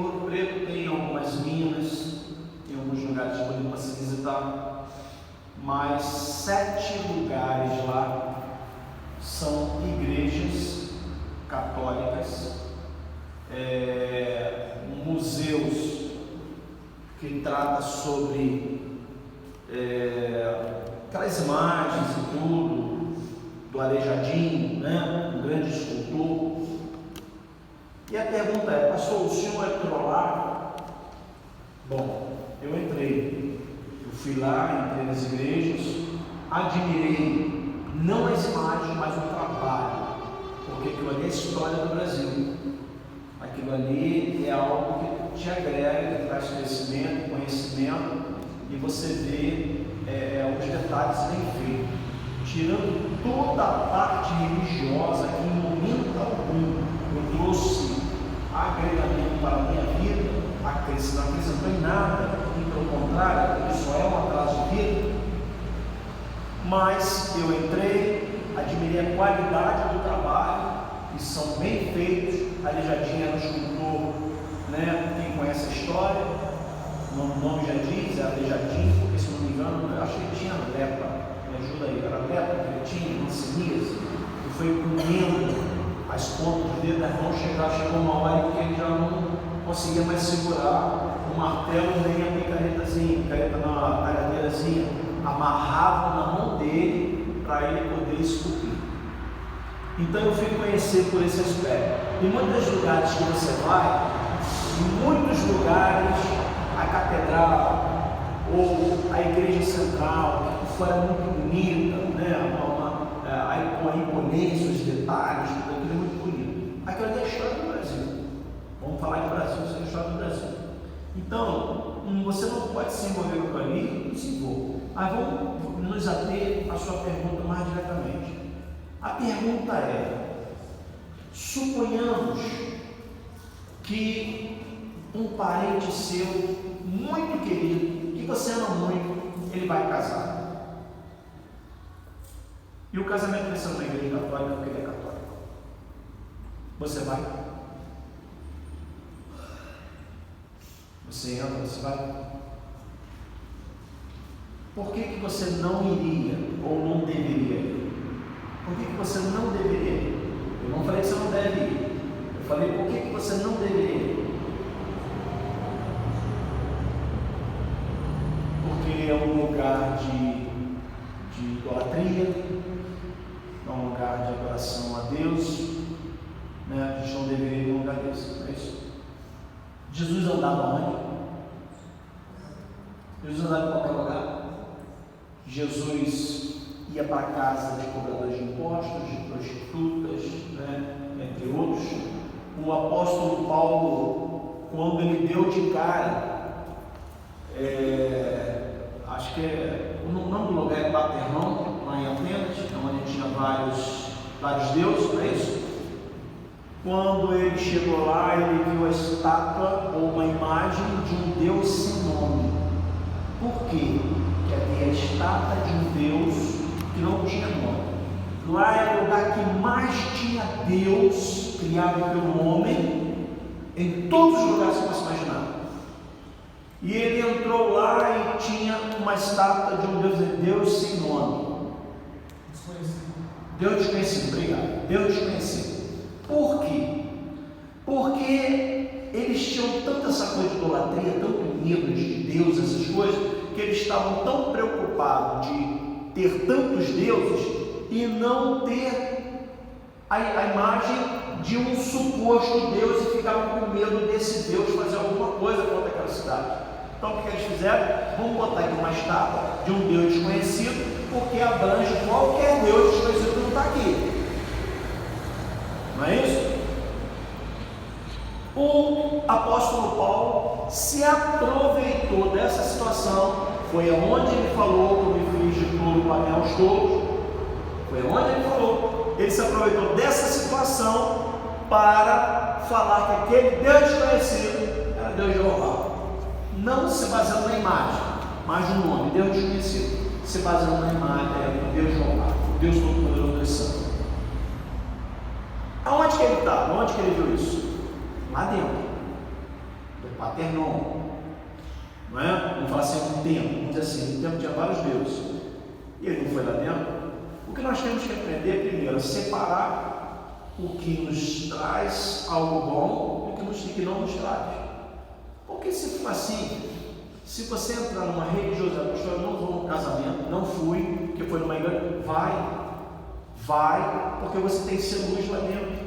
Ouro Preto tem algumas minas, tem alguns lugares bonitos para se visitar, mas 7 lugares lá são igrejas católicas, museus que tratam sobre aquelas imagens e tudo, do Aleijadinho, né? Um grande escultor. E a pergunta é: pastor, o senhor entrou lá? Bom, eu entrei. Eu fui lá, entrei nas igrejas, admirei não as imagens, mas o trabalho, porque aquilo ali é a história do Brasil. Aquilo ali é algo que te agrega, que traz crescimento, conhecimento, e você vê os detalhes bem feitos, tirando toda a parte religiosa que em momento algum eu trouxe agregamento para a minha vida, não acrescentou em nada, e pelo contrário, isso é um atraso de vida. Mas eu entrei, admirei a qualidade do trabalho, e são bem feitos. Aleijadinho era um escultor, né? Quem conhece a história, o nome já diz, é Aleijadinho, porque se não me engano, eu acho que ele tinha lepra, me ajuda aí, era lepra que ele tinha, hanseníase, e foi comendo as pontas do dedo das mãos. Chegou uma hora que ele já não conseguia mais segurar o martelo nem a picareta na talhadeirazinha, amarravam na mão dele para ele poder esculpir. Então eu fui conhecer por esse aspecto. Em muitos lugares que você vai, em muitos lugares, a catedral ou a igreja central, que fora muito bonita, né? A imponência, os detalhes, tudo aquilo é muito bonito. Aquilo é a história do Brasil. Vamos falar de Brasil, isso é a história do Brasil. Então, você não pode se envolver com aquilo ali, não se envolva. Mas vamos nos ater à sua pergunta mais diretamente. A pergunta é: suponhamos que um parente seu, muito querido, que você ama muito, ele vai casar. E o casamento vai ser na igreja católica, porque ele é católico. Você vai? Você entra, você vai? Por que você não iria ou não deveria ir? Por que você não deveria ir? Eu não falei que você não deve ir. Eu falei por que você não deveria ir. Porque é um lugar de idolatria, é um lugar de adoração a Deus, né? A gente não deveria ir num lugar desse, não é isso? Jesus andava onde? Jesus andava em qualquer lugar. Jesus ia para a casa de cobradores de impostos, de prostitutas, né? Entre outros. O apóstolo Paulo, quando ele deu de cara, acho que o nome do lugar é Paternão, lá em Atenas, onde tinha vários deuses, não é isso? Quando ele chegou lá, ele viu a estátua ou uma imagem de um Deus sem nome. Por quê? Porque havia a estátua de um Deus que não tinha nome. Lá era o lugar que mais tinha Deus criado pelo homem, em todos os lugares que você imaginar. E ele entrou lá e tinha uma estátua de um Deus sem nome. Deus desconhecido, obrigado. Deus desconhecido. Por quê? Porque eles tinham tanta essa coisa de idolatria, tanto medo de Deus, essas coisas, que eles estavam tão preocupados de ter tantos deuses e não ter a imagem de um suposto Deus, e ficavam com medo desse Deus fazer alguma coisa contra aquela cidade. Então o que eles fizeram? Vamos botar aqui uma estátua de um Deus desconhecido, porque abrange qualquer Deus desconhecido que não está aqui. Não é isso? O apóstolo Paulo se aproveitou dessa situação. Foi aonde ele falou que eu me fiz de touro para ganhar os touros. Foi aonde ele falou. Ele se aproveitou dessa situação para falar que aquele Deus desconhecido era Deus Jeová. Não se baseando na imagem, mas no nome, Deus desconhecido. Se baseando na imagem, no Deus Jeová, o Deus Todo-Poderoso dos Santos. Aonde que ele estava? Onde que ele viu isso? Lá dentro. do Paternon, não é? Vamos falar assim, um templo, vamos dizer assim, um templo tinha vários deuses, e ele não foi lá dentro. O que nós temos que aprender primeiro é separar o que nos traz algo bom e o que não nos traz. Porque se for assim, se você entrar numa religiosidade, pastor, eu não vou no casamento, não fui, porque foi numa igreja, vai, porque você tem que ser luz lá dentro.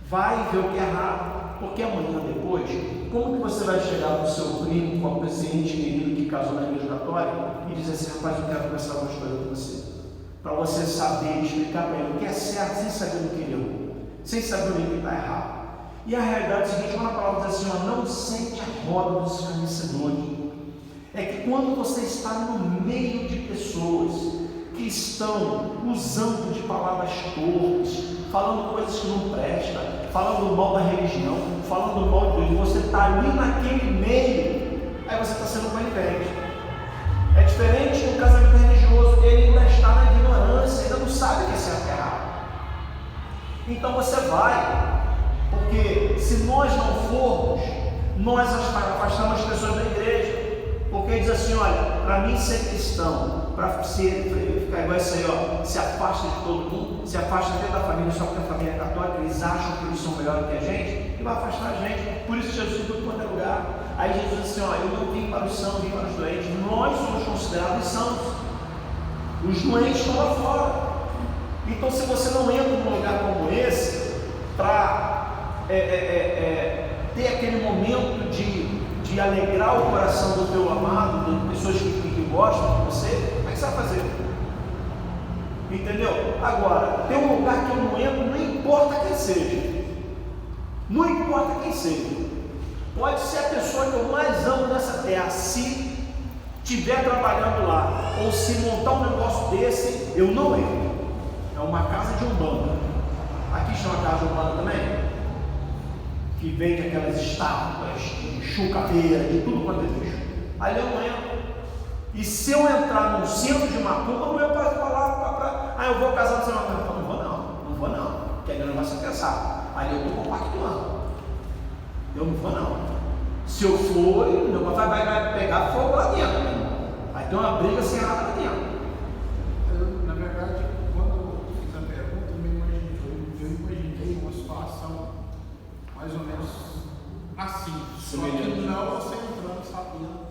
Vai ver o que é errado, porque amanhã depois, como que você vai chegar no seu primo, com o paciente querido que casou na igreja católica e dizer assim, rapaz, eu quero começar uma história com você, para você saber explicar para ele o que é certo sem saber o que ele errou, sem saber o que está errado. E a realidade é o seguinte, uma palavra diz assim, ó, não sente a roda dos escarnecedores. É que quando você está no meio de pessoas que estão usando de palavras torpes, falando coisas que não prestam, falando mal da religião, falando mal de Deus, você está ali naquele meio, aí você está sendo conivente. É diferente do casamento religioso, ele ainda está na ignorância, ainda não sabe o que é certo e errado. Então você vai, porque se nós não formos, nós afastamos as pessoas da igreja. Porque diz assim, olha, para mim ser cristão, para ficar igual isso aí, ó, se afasta de todo mundo, se afasta dentro da família só porque a família é católica, eles acham que eles são melhores que a gente, e vai afastar a gente. Por isso Jesus em tudo quanto é lugar. Aí Jesus diz assim, ó, eu não vim para os sãos, vim para os doentes. Nós somos considerados sãos. Os doentes estão lá fora. Então se você não entra num lugar como esse, para ter aquele momento de alegrar o coração do teu amado, de pessoas que gostam de você, como é que você vai fazer? Entendeu? Agora, tem um lugar que eu não entro, não importa quem seja. Não importa quem seja. Pode ser a pessoa que eu mais amo nessa terra, se estiver trabalhando lá, ou se montar um negócio desse, eu não entro. É uma casa de umbanda. Aqui chama casa de umbanda também? Que vende aquelas estátuas de chucaveira, de tudo quanto é bicho. Aí eu não entro. E se eu entrar num centro de macumba, não eu posso falar para eu vou casar no seu macumba. Não vou não, porque ainda não vai ser pensado. Aí eu estou compactuando. Eu não vou não. Se eu for, o negócio vai pegar fogo lá dentro, meu irmão. Vai ter uma briga sem nada lá dentro. Na verdade, quando eu fiz a pergunta, eu imaginei uma situação mais ou menos assim, só que não você entrando sabendo,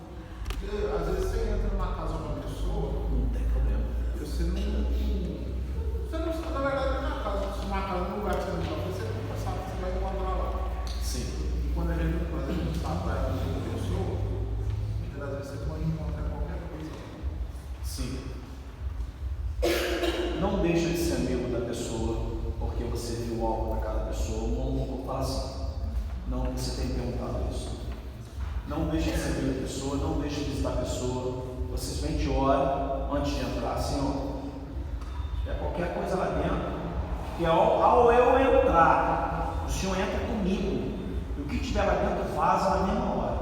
porque às vezes você entra numa casa de uma pessoa, Não tem problema. você não sabe, na verdade, na casa, se uma casa não vai ser legal, você nunca sabe que você vai encontrar lá. Sim. E quando a gente não sabe para a pessoa, muitas das vezes você pode encontrar qualquer coisa. Sim. Não deixa de ser amigo da pessoa, porque você viu algo na cara da pessoa, não fala assim. Não, você tem perguntado isso. Não deixe de servir a pessoa, não deixe de visitar a pessoa. Você simplesmente ora antes de entrar, Senhor. É qualquer coisa lá dentro. E ao eu entrar, o Senhor entra comigo. E o que tiver lá dentro vaza na mesma hora.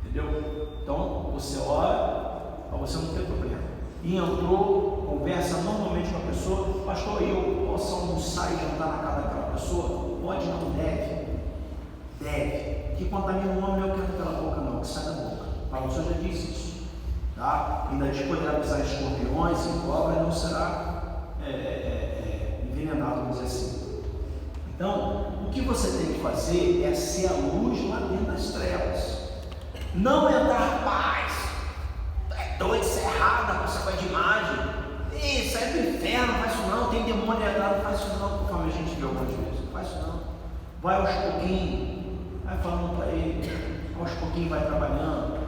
Entendeu? Então você ora, para você não ter problema. E entrou, conversa normalmente com a pessoa. Pastor, eu posso almoçar e jantar na casa daquela pessoa? Pode, não deve. Deve, que contamina o homem não é o que entra pela boca, não, que sai da boca. Paulo já disse isso, tá? Ainda diz que poderá pisar escorpiões e cobra, não será envenenado, vamos dizer assim. Então, o que você tem que fazer é ser a luz lá dentro das trevas. Não entrar paz. É doido, isso é errado, você vai de imagem. Isso é do inferno, não faz isso não. Tem demônio errado, não faz isso não. Conforme a gente viu algumas vezes, não faz isso não. Vai aos pouquinhos. Vai falando para ele, aos pouquinhos vai trabalhando,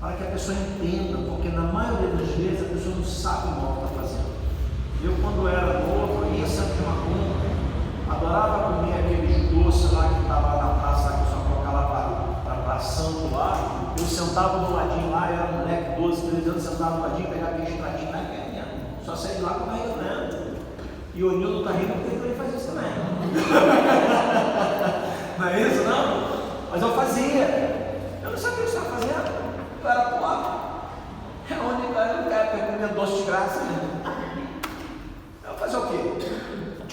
para que a pessoa entenda, porque na maioria das vezes a pessoa não sabe o mal que está fazendo. Eu, quando era novo, ia sempre de macumba, adorava comer aqueles doces lá que estava na praça, que só colocava para santo lá. Eu sentava do ladinho lá, eu era moleque, 12, 13 anos, sentava do ladinho, pegava aquele extratinho lá, só saí de lá com a barriga doendo. E o Nildo está rindo porque ele faz isso também. Não é isso, não? Mas eu fazia. Eu não sabia o que eu estava fazendo. Eu era pobre. É onde eu não quero comer doce de graça. Eu fazia o quê?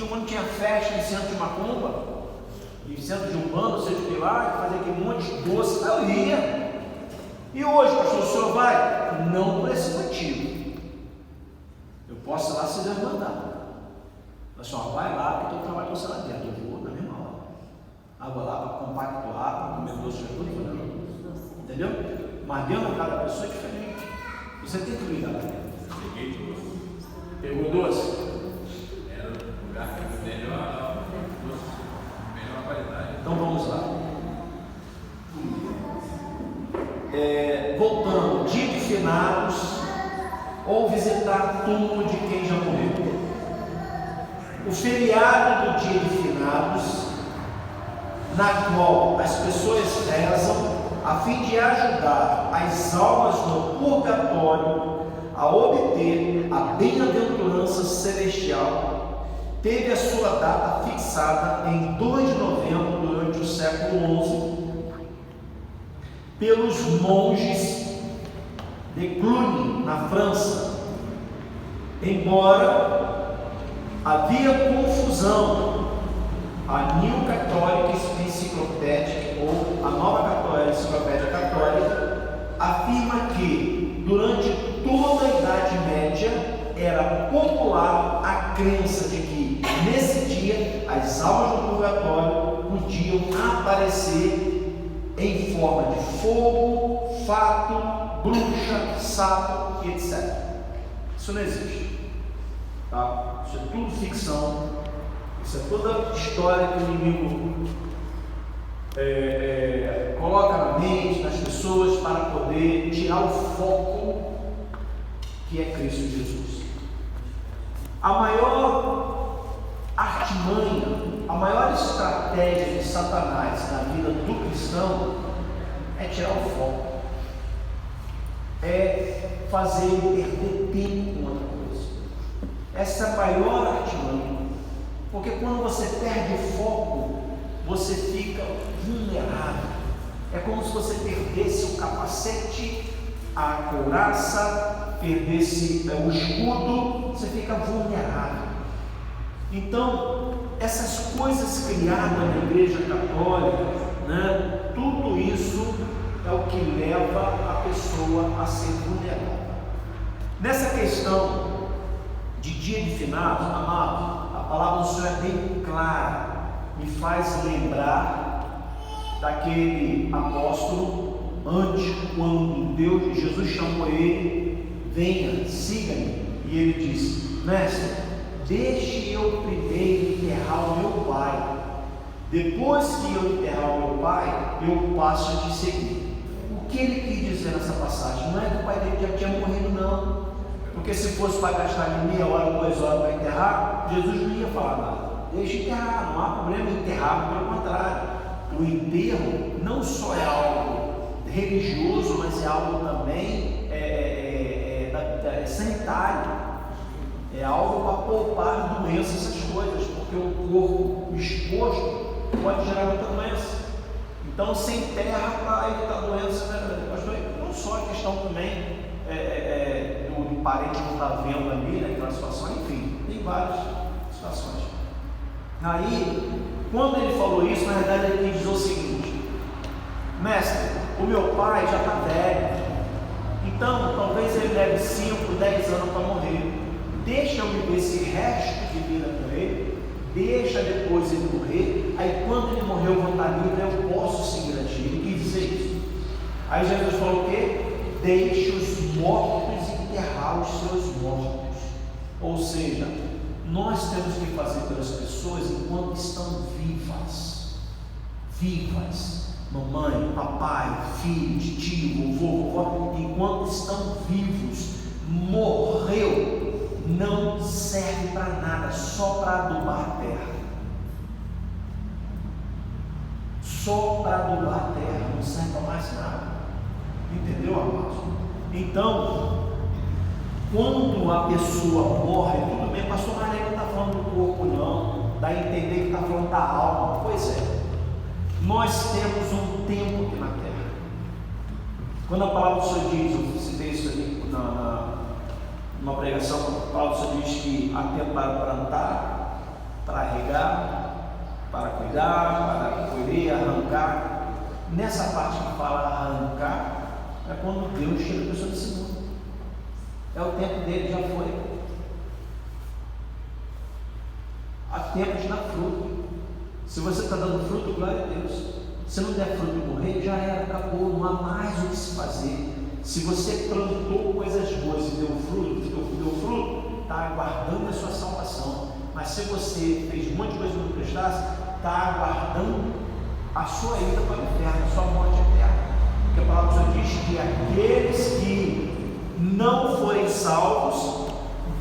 Quando tinha festa em centro de macumba, E centro de Umbanda, centro de Pilar, fazer aquele monte de doce, eu ia. E hoje, pastor, o senhor vai? Não por esse motivo. Eu posso ir lá se Deus mandar. Mas só vai lá, porque eu trabalho com você lá dentro. Eu vou na mesma hora. Água lá para compactuar, para comer doce de tudo. Entendeu? Mas dentro de cada pessoa é diferente. Você tem que ligar lá dentro. Pegou doce? Era um lugar que melhor qualidade. Então vamos lá. Voltando, dia de finados ou visitar túmulo de quem já morreu. O feriado do dia de finados, na qual as pessoas rezam a fim de ajudar as almas no purgatório a obter a bem-aventurança celestial, teve a sua data fixada em 2 de novembro durante o século XI pelos monges de Cluny, na França. Embora havia confusão, a New Catholic Encyclopedia, ou a Nova Enciclopédia Católica, afirma que durante toda a Idade Média era popular a crença de que nesse dia as almas do purgatório podiam aparecer em forma de fogo, fato, bruxa, sapo, etc. Isso não existe, tá? Isso é tudo ficção, isso é toda história que o inimigo coloca na mente das pessoas para poder tirar o foco que é Cristo Jesus. A maior artimanha, a maior estratégia de Satanás na vida do cristão é tirar o foco, é fazer ele perder tempo com outra coisa. Essa é a maior artimanha, porque quando você perde o foco, você fica vulnerável. É como se você perdesse o capacete, a couraça, perdesse o escudo, você fica vulnerável. Então, essas coisas criadas na Igreja Católica, né, tudo isso é o que leva a pessoa a ser vulnerável. Nessa questão de dia de finados, amado, a palavra do Senhor é bem clara, me faz lembrar daquele apóstolo antes, quando Jesus chamou ele, venha, siga-me, e ele disse, mestre, deixe eu primeiro enterrar o meu pai, depois que eu enterrar o meu pai, eu passo a te seguir. O que ele quis dizer nessa passagem? Não é que o pai dele já tinha morrido, não, porque se fosse para gastar meia hora, 2 horas para enterrar, Jesus não ia falar nada. Deixa enterrar, não há problema em enterrar, pelo contrário. O enterro não só é algo religioso, mas é algo também sanitário. É algo para poupar doenças, essas coisas, porque o corpo exposto pode gerar muita doença. Então se enterra para evitar doença, né? Pastor, não só a questão também do parente não estar vendo ali, né, aquela situação, enfim, tem várias situações. Aí, quando ele falou isso, na verdade ele quis dizer o seguinte: mestre, o meu pai já está velho, então talvez ele leve 5, 10 anos para morrer. Deixa eu viver esse resto de vida com ele, deixa depois ele morrer, aí quando ele morrer eu vou estar livre, eu posso seguir a ti. Ele quis dizer isso. Aí Jesus falou o quê? Deixe os mortos enterrar os seus mortos. Ou seja, nós temos que fazer pelas pessoas enquanto estão vivas. Vivas. Mamãe, papai, filho, tio, vovô, vovó, enquanto estão vivos. Morreu, não serve para nada, só para adubar a terra. Só para adubar a terra, não serve para mais nada. Entendeu, amados? Então, quando a pessoa morre, tudo bem, pastor Maria não está falando do corpo, não, dá a entender que está falando da alma. Pois é, nós temos um tempo aqui na terra. Quando a palavra do Senhor diz, eu citei isso ali numa pregação, a palavra do Senhor diz que há tempo para plantar, para regar, para cuidar, para remover, arrancar, nessa parte que fala arrancar, é quando Deus tira a pessoa desse mundo. É o tempo dele, já foi. Há tempo de dar fruto. Se você está dando fruto, glória a Deus. Se não der fruto e morrer, já era, acabou, não há mais o que se fazer. Se você plantou coisas boas e deu fruto, está aguardando a sua salvação. Mas se você fez um monte de coisa que não prestasse, está aguardando a sua ida para o inferno, a sua morte eterna. Porque a palavra do Senhor diz que aqueles que não forem salvos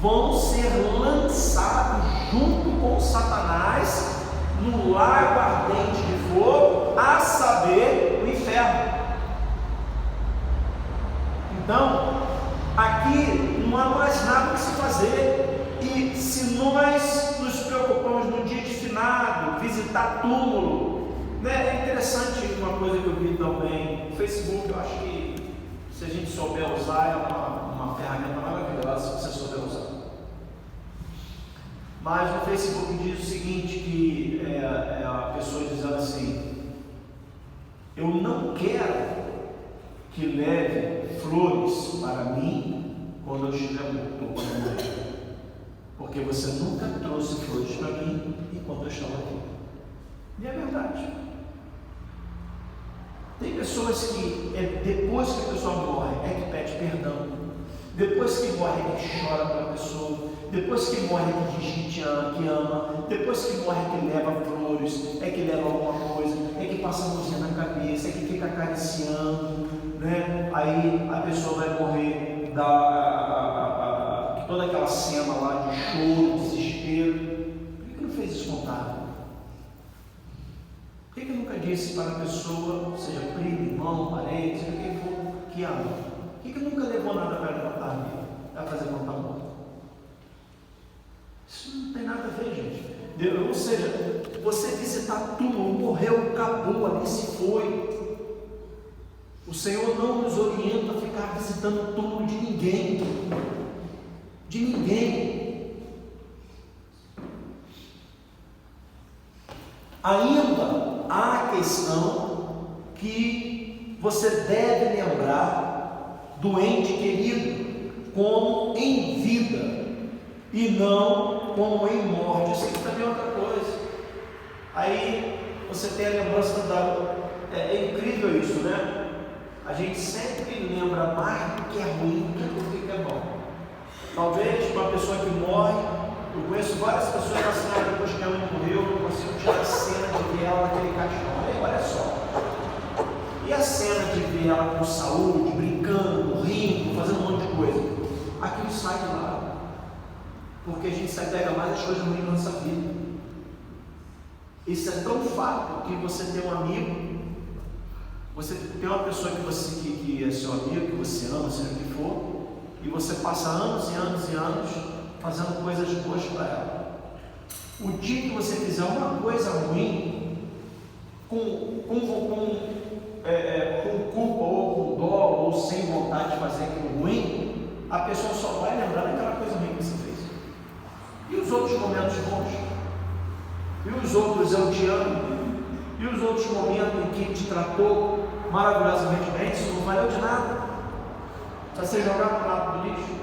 vão ser lançados junto com Satanás no lago ardente de fogo, a saber, o inferno. Então, aqui não há mais nada que se fazer. E se nós nos preocupamos no dia de finado, visitar túmulo, né? É interessante uma coisa que eu vi também no Facebook. Eu acho que se a gente souber usar, é uma ferramenta maravilhosa, se você souber usar. Mas no Facebook diz o seguinte, que a pessoa dizendo assim: eu não quero que leve flores para mim quando eu estiver morto, porque você nunca trouxe flores para mim enquanto eu estava aqui. E é verdade. Tem pessoas que depois que a pessoa morre é que pede perdão, depois que morre é que chora pela pessoa, depois que morre é que diz que ama, depois que morre é que leva flores, é que leva alguma coisa, é que passa a mãozinha na cabeça, é que fica acariciando, né? Aí a pessoa vai morrer, toda aquela cena lá de choro, desespero. Por que não fez isso contado? Por que nunca disse para a pessoa, seja primo, irmão, parente, seja quem for, que ama? Por que nunca levou nada para ela contar mesmo? Para fazer contar morto? Isso não tem nada a ver, gente. Ou seja, você visitar túmulo, morreu, acabou, ali se foi. O Senhor não nos orienta a ficar visitando o túmulo de ninguém. De ninguém. Ainda há a questão que você deve lembrar do ente querido como em vida e não como em morte. Isso aqui também é outra coisa. Aí você tem a lembrança é incrível isso, né? A gente sempre lembra mais do que é ruim do que é bom. Talvez uma pessoa que morre, eu conheço várias pessoas assim, depois que ela morreu, eu não consigo tirar a cena de ver ela naquele caixão. Olha só. E a cena de ver ela com saúde, brincando, rindo, fazendo um monte de coisa? Aquilo sai de lá. Porque a gente se apega mais às coisas ruins da nossa vida. Isso é tão fato que você tem um amigo, você tem uma pessoa que é seu amigo, que você ama, seja o que for, e você passa anos e anos e anos fazendo coisas boas para ela. O dia que você fizer uma coisa ruim, com culpa ou com dó ou sem vontade de fazer aquilo ruim, a pessoa só vai lembrar daquela coisa ruim que você fez. E os outros momentos bons? E os outros eu te amo? E os outros momentos em que te tratou maravilhosamente bem? Isso não valeu de nada. Vai ser jogado no lado do lixo.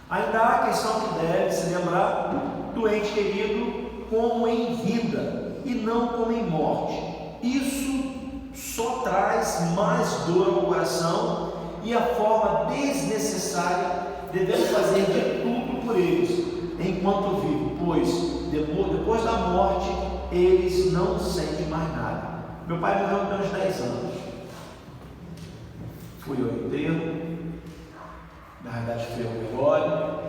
Ainda há a questão que deve se lembrar do ente querido como em vida e não como em morte. Isso só traz mais dor ao coração e a forma desnecessária devemos fazer de tudo por eles enquanto vivos, pois depois da morte eles não sentem mais nada. Meu pai morreu tem uns 10 anos. Fui ao enterro, na verdade fui ao velório,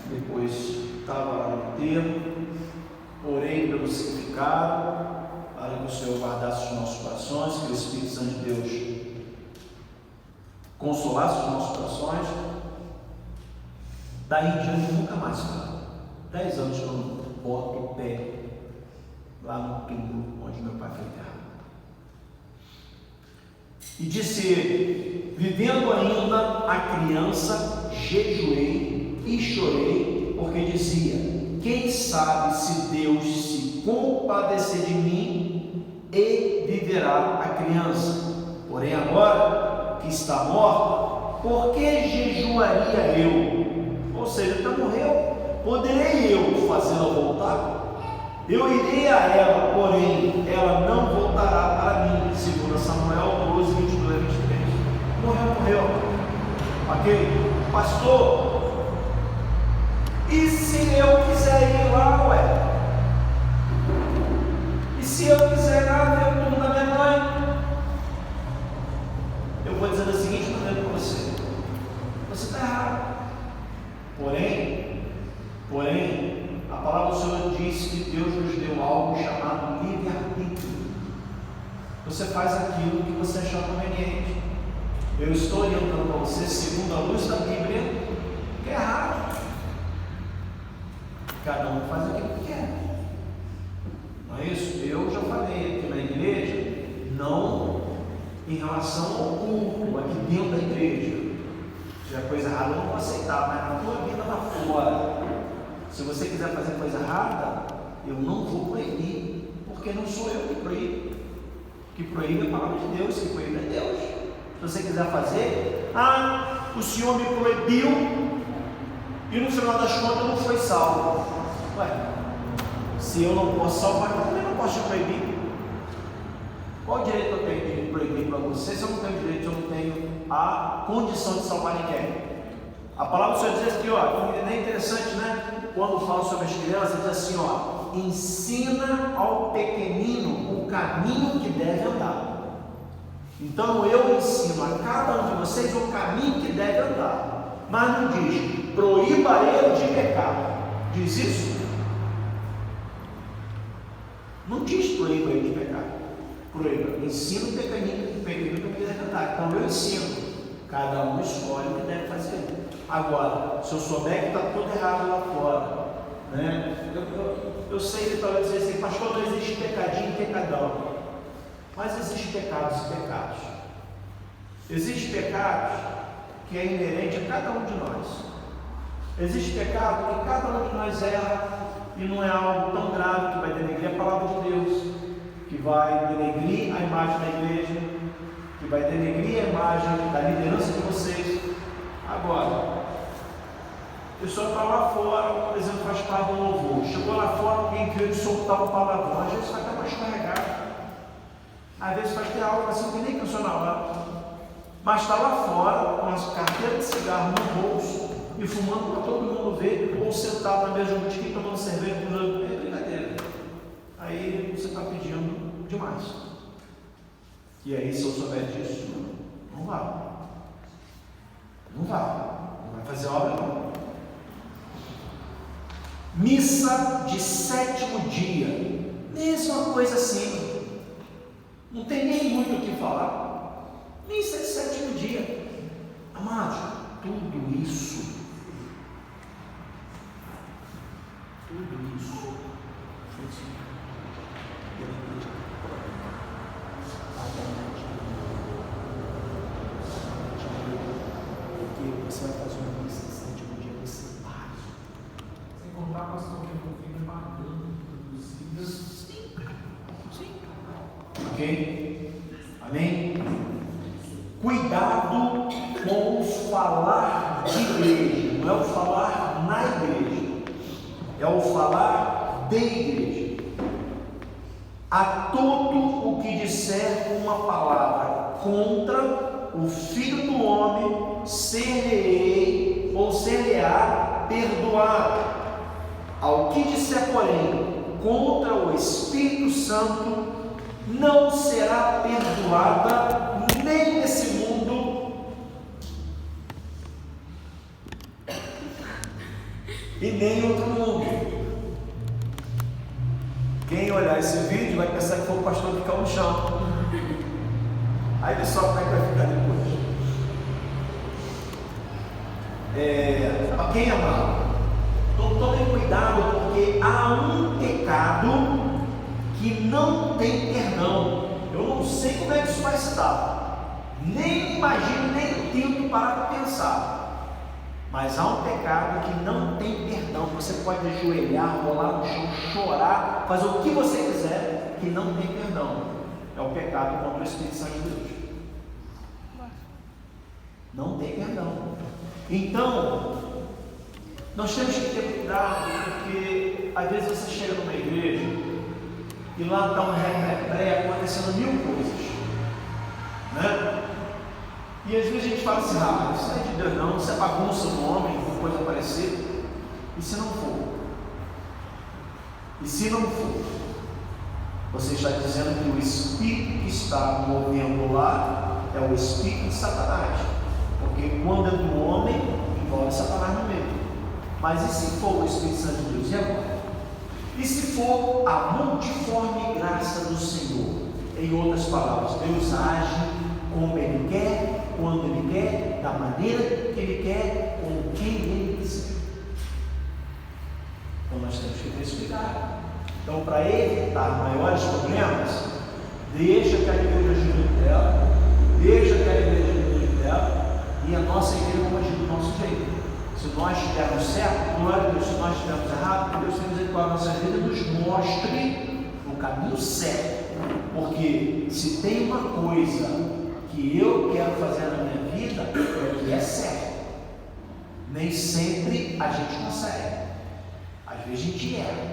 depois estava lá no enterro, orei pelo significado, para que o Senhor guardasse os nossos corações, que o Espírito Santo de Deus consolasse os nossos corações. Daí em diante nunca mais fui. 10 anos que eu não boto o pé lá no túmulo onde meu pai foi enterrado. E disse ele: vivendo ainda a criança, jejuei e chorei, porque dizia: quem sabe se Deus se compadecer de mim e viverá a criança. Porém agora que está morta, por que jejuaria eu? Ou seja, já morreu. Poderei eu fazê-la voltar? Eu irei a ela, porém ela não voltará para mim. Segundo Samuel 12, 22 a 23. Morreu. Ok? Pastor, e se eu quiser ir lá, ué? E se eu quiser ir lá ver o turno da minha mãe? Eu vou dizer da seguinte maneira para você: você está errado. Porém, a palavra do Senhor diz que Deus nos deu algo chamado livre-arbítrio. Você faz aquilo que você achar conveniente. Eu estou orientando para você, segundo a luz da Bíblia, que é errado. Cada um faz aquilo que quer. Não é isso? Eu já falei aqui na igreja, não em relação ao culto, aqui dentro da igreja. Se é coisa errada, eu não vou aceitar, mas na tua vida lá fora, se você quiser fazer coisa errada, eu não vou proibir, porque não sou eu que proíbo. Que proíbe é a palavra de Deus, que proíbe é Deus. Se você quiser fazer, o Senhor me proibiu e no final das contas não foi salvo. Ué, se eu não posso salvar, eu também não posso te proibir. Qual direito eu tenho de proibir para você se eu não tenho direito, se eu não tenho a condição de salvar ninguém? A palavra do Senhor diz aqui, é interessante, né? Quando fala sobre as crianças, diz assim, ensina ao pequenino o caminho que deve andar. Então eu ensino a cada um de vocês o caminho que deve andar, mas não diz proíba ele de pecar. Diz isso? Não diz proíba ele de pecar. Proíba, ensina o pequenino que deve andar. Então eu ensino, cada um escolhe o que deve fazer. Agora, se eu souber que está tudo errado lá fora, né? Eu sei que talvez dizer assim, pastor, não existe pecadinho e pecadão, mas existem pecados e pecados. Existem pecados que é inerente a cada um de nós. Existe pecado que cada um de nós erra e não é algo tão grave que vai denegrir a palavra de Deus, que vai denegrir a imagem da igreja, que vai denegrir a imagem da liderança de vocês. Agora, a pessoa está lá fora, por exemplo, faz parte do louvor, chegou lá fora, alguém queria soltar um palavrão, às vezes vai até mais carregado, às vezes faz ter algo assim que nem pensou na hora, mas está lá fora com a carteira de cigarro no bolso e fumando para todo mundo ver, ou sentado na mesa de um botequim tomando cerveja, é brincadeira. Aí você está pedindo demais. E aí, se eu souber disso, não vai. Não vai fazer obra não. Missa de 7º dia, mesma coisa assim, não tem nem muito o que falar. Missa de 7º dia, amados, tudo isso porque você vai fazer uma missa de 7º dia, você para. Sem contar com as coisas que eu fico pagando, produzidas. Sim. Ok? Amém? Cuidado com o falar de igreja, não é o falar na igreja, é o falar de igreja. A todo o que disser uma palavra contra o Filho do Homem, ser-lhe-ei ou ser-lhe-á perdoado. Ao que disser, porém, contra o Espírito Santo, não será perdoada nem nesse mundo e nem em outro mundo. Quem olhar esse vídeo vai pensar que foi o pastor que caiu no chão. Aí ele só como é que vai ficar depois. Para quem amar, então tomem cuidado, porque há um pecado que não tem perdão. Eu não sei como é que isso vai se dar, nem imagino, nem tento parar para pensar. Mas há um pecado que não tem perdão. Você pode ajoelhar, rolar no chão, chorar, fazer o que você quiser, que não tem perdão. É o pecado contra o Espírito Santo de Deus. Não tem perdão. Então, nós temos que ter cuidado, porque às vezes você chega numa igreja e lá está um repré acontecendo mil coisas, né? E às vezes a gente fala assim: ah, isso não é de Deus não, isso é bagunça no homem, uma coisa parecida. E se não for? E se não for? Você está dizendo que o espírito que está movendo lá é o espírito de Satanás. Porque quando é do homem, envolve Satanás no meio. Mas e se for o Espírito Santo de Deus? E agora? E se for a multiforme graça do Senhor? Em outras palavras, Deus age como Ele quer, quando Ele quer, da maneira que Ele quer, com quem Ele quiser. Então nós temos que ter esse cuidado. Então, para evitar maiores problemas, deixa que a igreja ajude dela, deixa que a igreja ajude dela, e a nossa igreja vai agir do nosso jeito. Se nós estivermos certo, glória a Deus. Se nós estivermos errados, Deus tem misericórdia da nossa vida, nos mostre o caminho certo. Porque se tem uma coisa que eu quero fazer na minha vida, é o que é certo. Nem sempre a gente consegue. Às vezes a gente erra.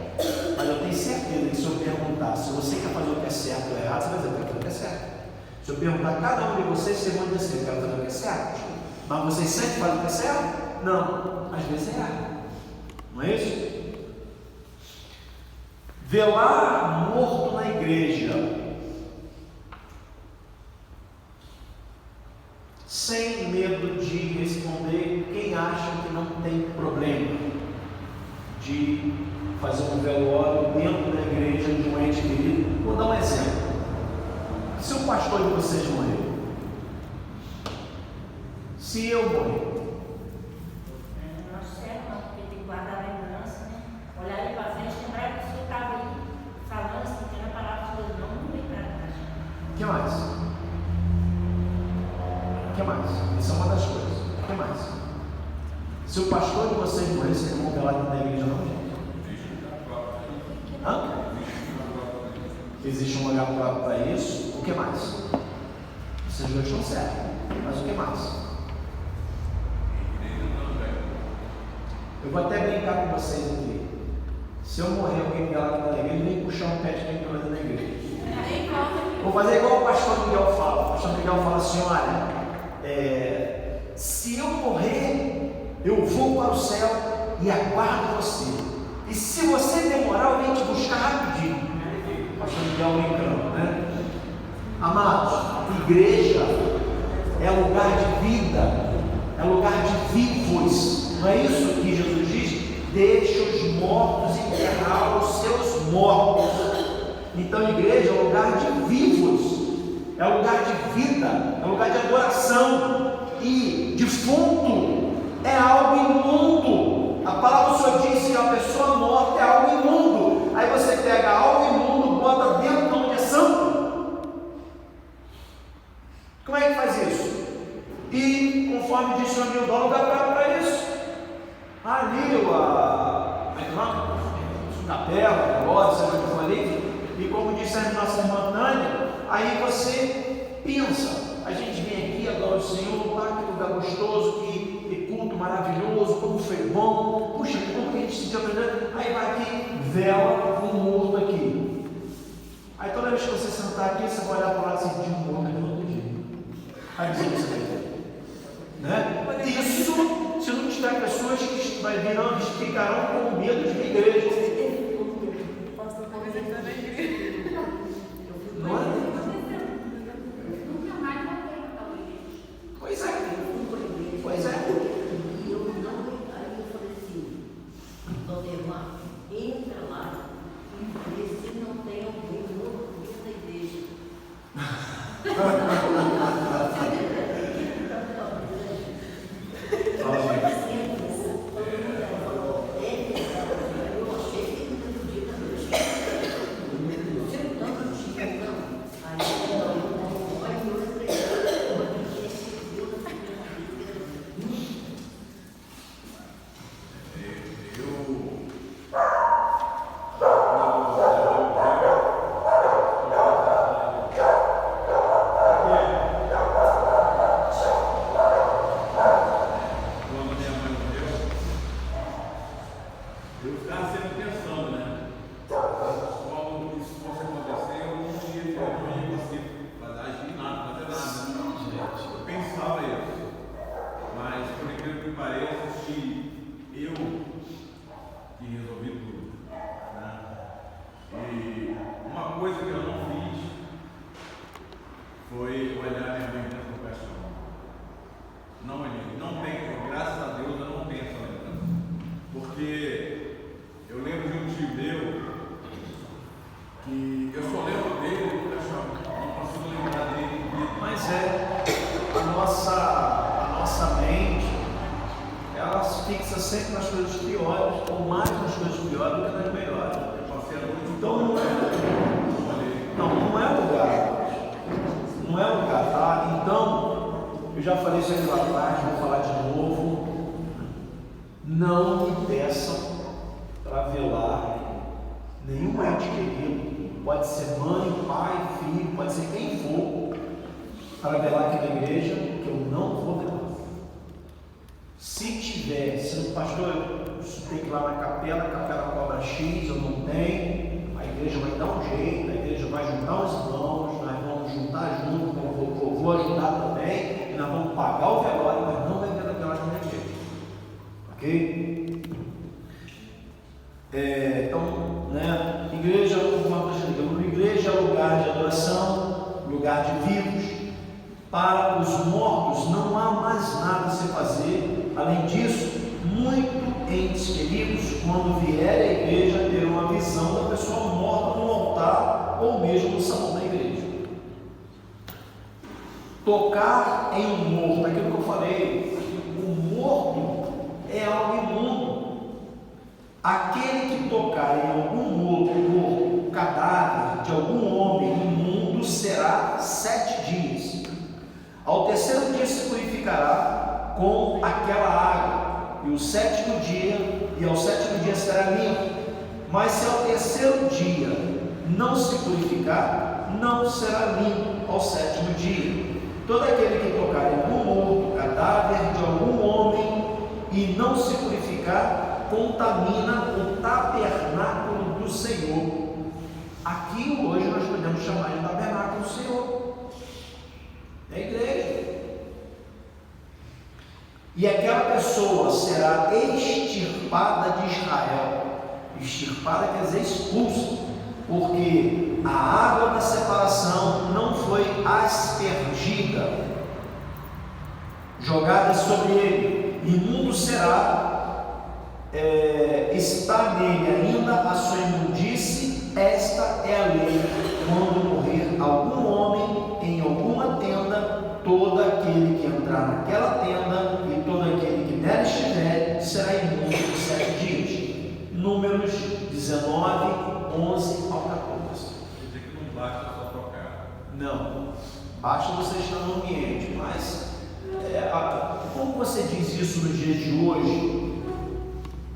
Mas eu tenho certeza que se eu perguntar se você quer fazer o que é certo ou errado, você vai dizer: eu quero fazer o que é certo. Se eu perguntar a cada um de vocês, vocês vão dizer assim: eu quero fazer o que é certo. Mas vocês sempre fazem o que é certo? Não, às vezes é errado. Não é isso? Velar morto na igreja, sem medo de responder quem acha que não tem problema de fazer um velório dentro da igreja de um ente querido. Vou dar um exemplo. Se o pastor de vocês morrer, se eu morrer, guardar a lembrança, né? Olhar ali para frente, lembrar que o senhor estava aí falando, explicando a palavra de Deus, não lembrar da gente. O que mais? O que mais? Isso é uma das coisas. O que mais? Se o pastor de vocês morrer, vocês não vão velar dentro da igreja, não, gente? Hã? Existe um lugar próprio para isso. O que mais? Vocês dois estão certos. Mas o que mais? Eu vou até brincar com vocês aqui. Se eu morrer, alguém me lá na igreja, nem puxar um pé de quem está na igreja. Vou fazer igual o pastor Miguel fala. O pastor Miguel fala assim: olha, se eu morrer, eu vou para o céu e aguardo você. E se você demorar, eu venho te buscar rapidinho. O pastor Miguel brincando, né? Amados, igreja é lugar de vida, é lugar de vivos. Não é isso que Jesus diz? Deixa os mortos enterrar os seus mortos. Então, igreja é um lugar de vivos, é um lugar de vida, é um lugar de adoração. E defunto é algo imundo. A palavra do Senhor diz que a pessoa morta é algo imundo. Aí você pega algo imundo, bota dentro de onde é santo. Como é que faz isso? E conforme disse o Nil, dá lugar para isso. Ali a capela, agora, seja o que for ali, e como disse a nossa irmã Tânia, aí você pensa: a gente vem aqui, adora o Senhor, que lugar gostoso, que culto maravilhoso, como foi bom, puxa, como que a gente se sentiu aprendendo, aí vai aqui, vela um morto aqui. Aí toda vez que você sentar aqui, você vai olhar para o lado assim: de um morto, eu não acredito. Aí você né? Isso, se não tiver pessoas que ficarão com medo de igreja. Não é? Pois é. Pois é. E eu falei assim: dona Irmã, entra lá e vê se não tem alguém novo dentro da igreja. coisa que eu não fiz foi olhar minha vida com paixão. Não olhei. Não tenho, graças a Deus, eu não tenho essa lembrança. Porque eu lembro de um tio meu que eu só lembro dele com paixão. Não consigo lembrar dele. Mas a nossa mente, ela se fixa sempre nas coisas piores, ou mais nas coisas piores do que nas melhores. Então não é lugar. Não é lugar, tá? Então, eu já falei isso aí lá atrás, vou falar de novo. Não me peçam para velar nenhum ente querido, pode ser mãe, pai, filho, pode ser quem for, para velar aqui na igreja, que eu não vou velar. Se tiver, se o pastor tem que ir lá na capela, a capela cobra X, eu não tenho, a igreja vai dar um jeito, a igreja vai juntar os irmãos, nós vamos juntar junto, eu vou ajudar também, e nós vamos pagar o velório, mas não vai ter velório na igreja. Ok? Então, né? Igreja, igreja é lugar de adoração, lugar de vivos. Para os mortos não há mais nada a se fazer. Além disso, muitos entes queridos, quando vierem à igreja, terão uma visão da pessoa morta no altar ou mesmo no salão da igreja. Tocar em um morto, aquilo que eu falei, o morto é algo imundo. Aquele que tocar em algum morto, cadáver de algum homem imundo, será 7 dias. Ao terceiro dia se purificará com aquela água, e ao sétimo dia será limpo. Mas se ao terceiro dia não se purificar, não será limpo ao sétimo dia. Todo aquele que tocar em algum morto, cadáver de algum homem, e não se purificar, contamina o tabernáculo do Senhor. Aqui hoje nós podemos chamar de tabernáculo do Senhor. É a igreja. E aquela pessoa será extirpada de Israel. Extirpada quer dizer expulsa, porque a água da separação não foi aspergida, jogada sobre ele. Imundo será, está nele ainda a sua imundície. Esta é a lei. Quando morrer algum homem em alguma tenda, todo aquele que entrar naquela tenda e todo aquele que nela estiver será imundo por 7 dias. Números 19, 11 ao 14. Quer dizer que não basta só tocar. Não, basta você estar no ambiente, mas como você diz isso nos dias de hoje,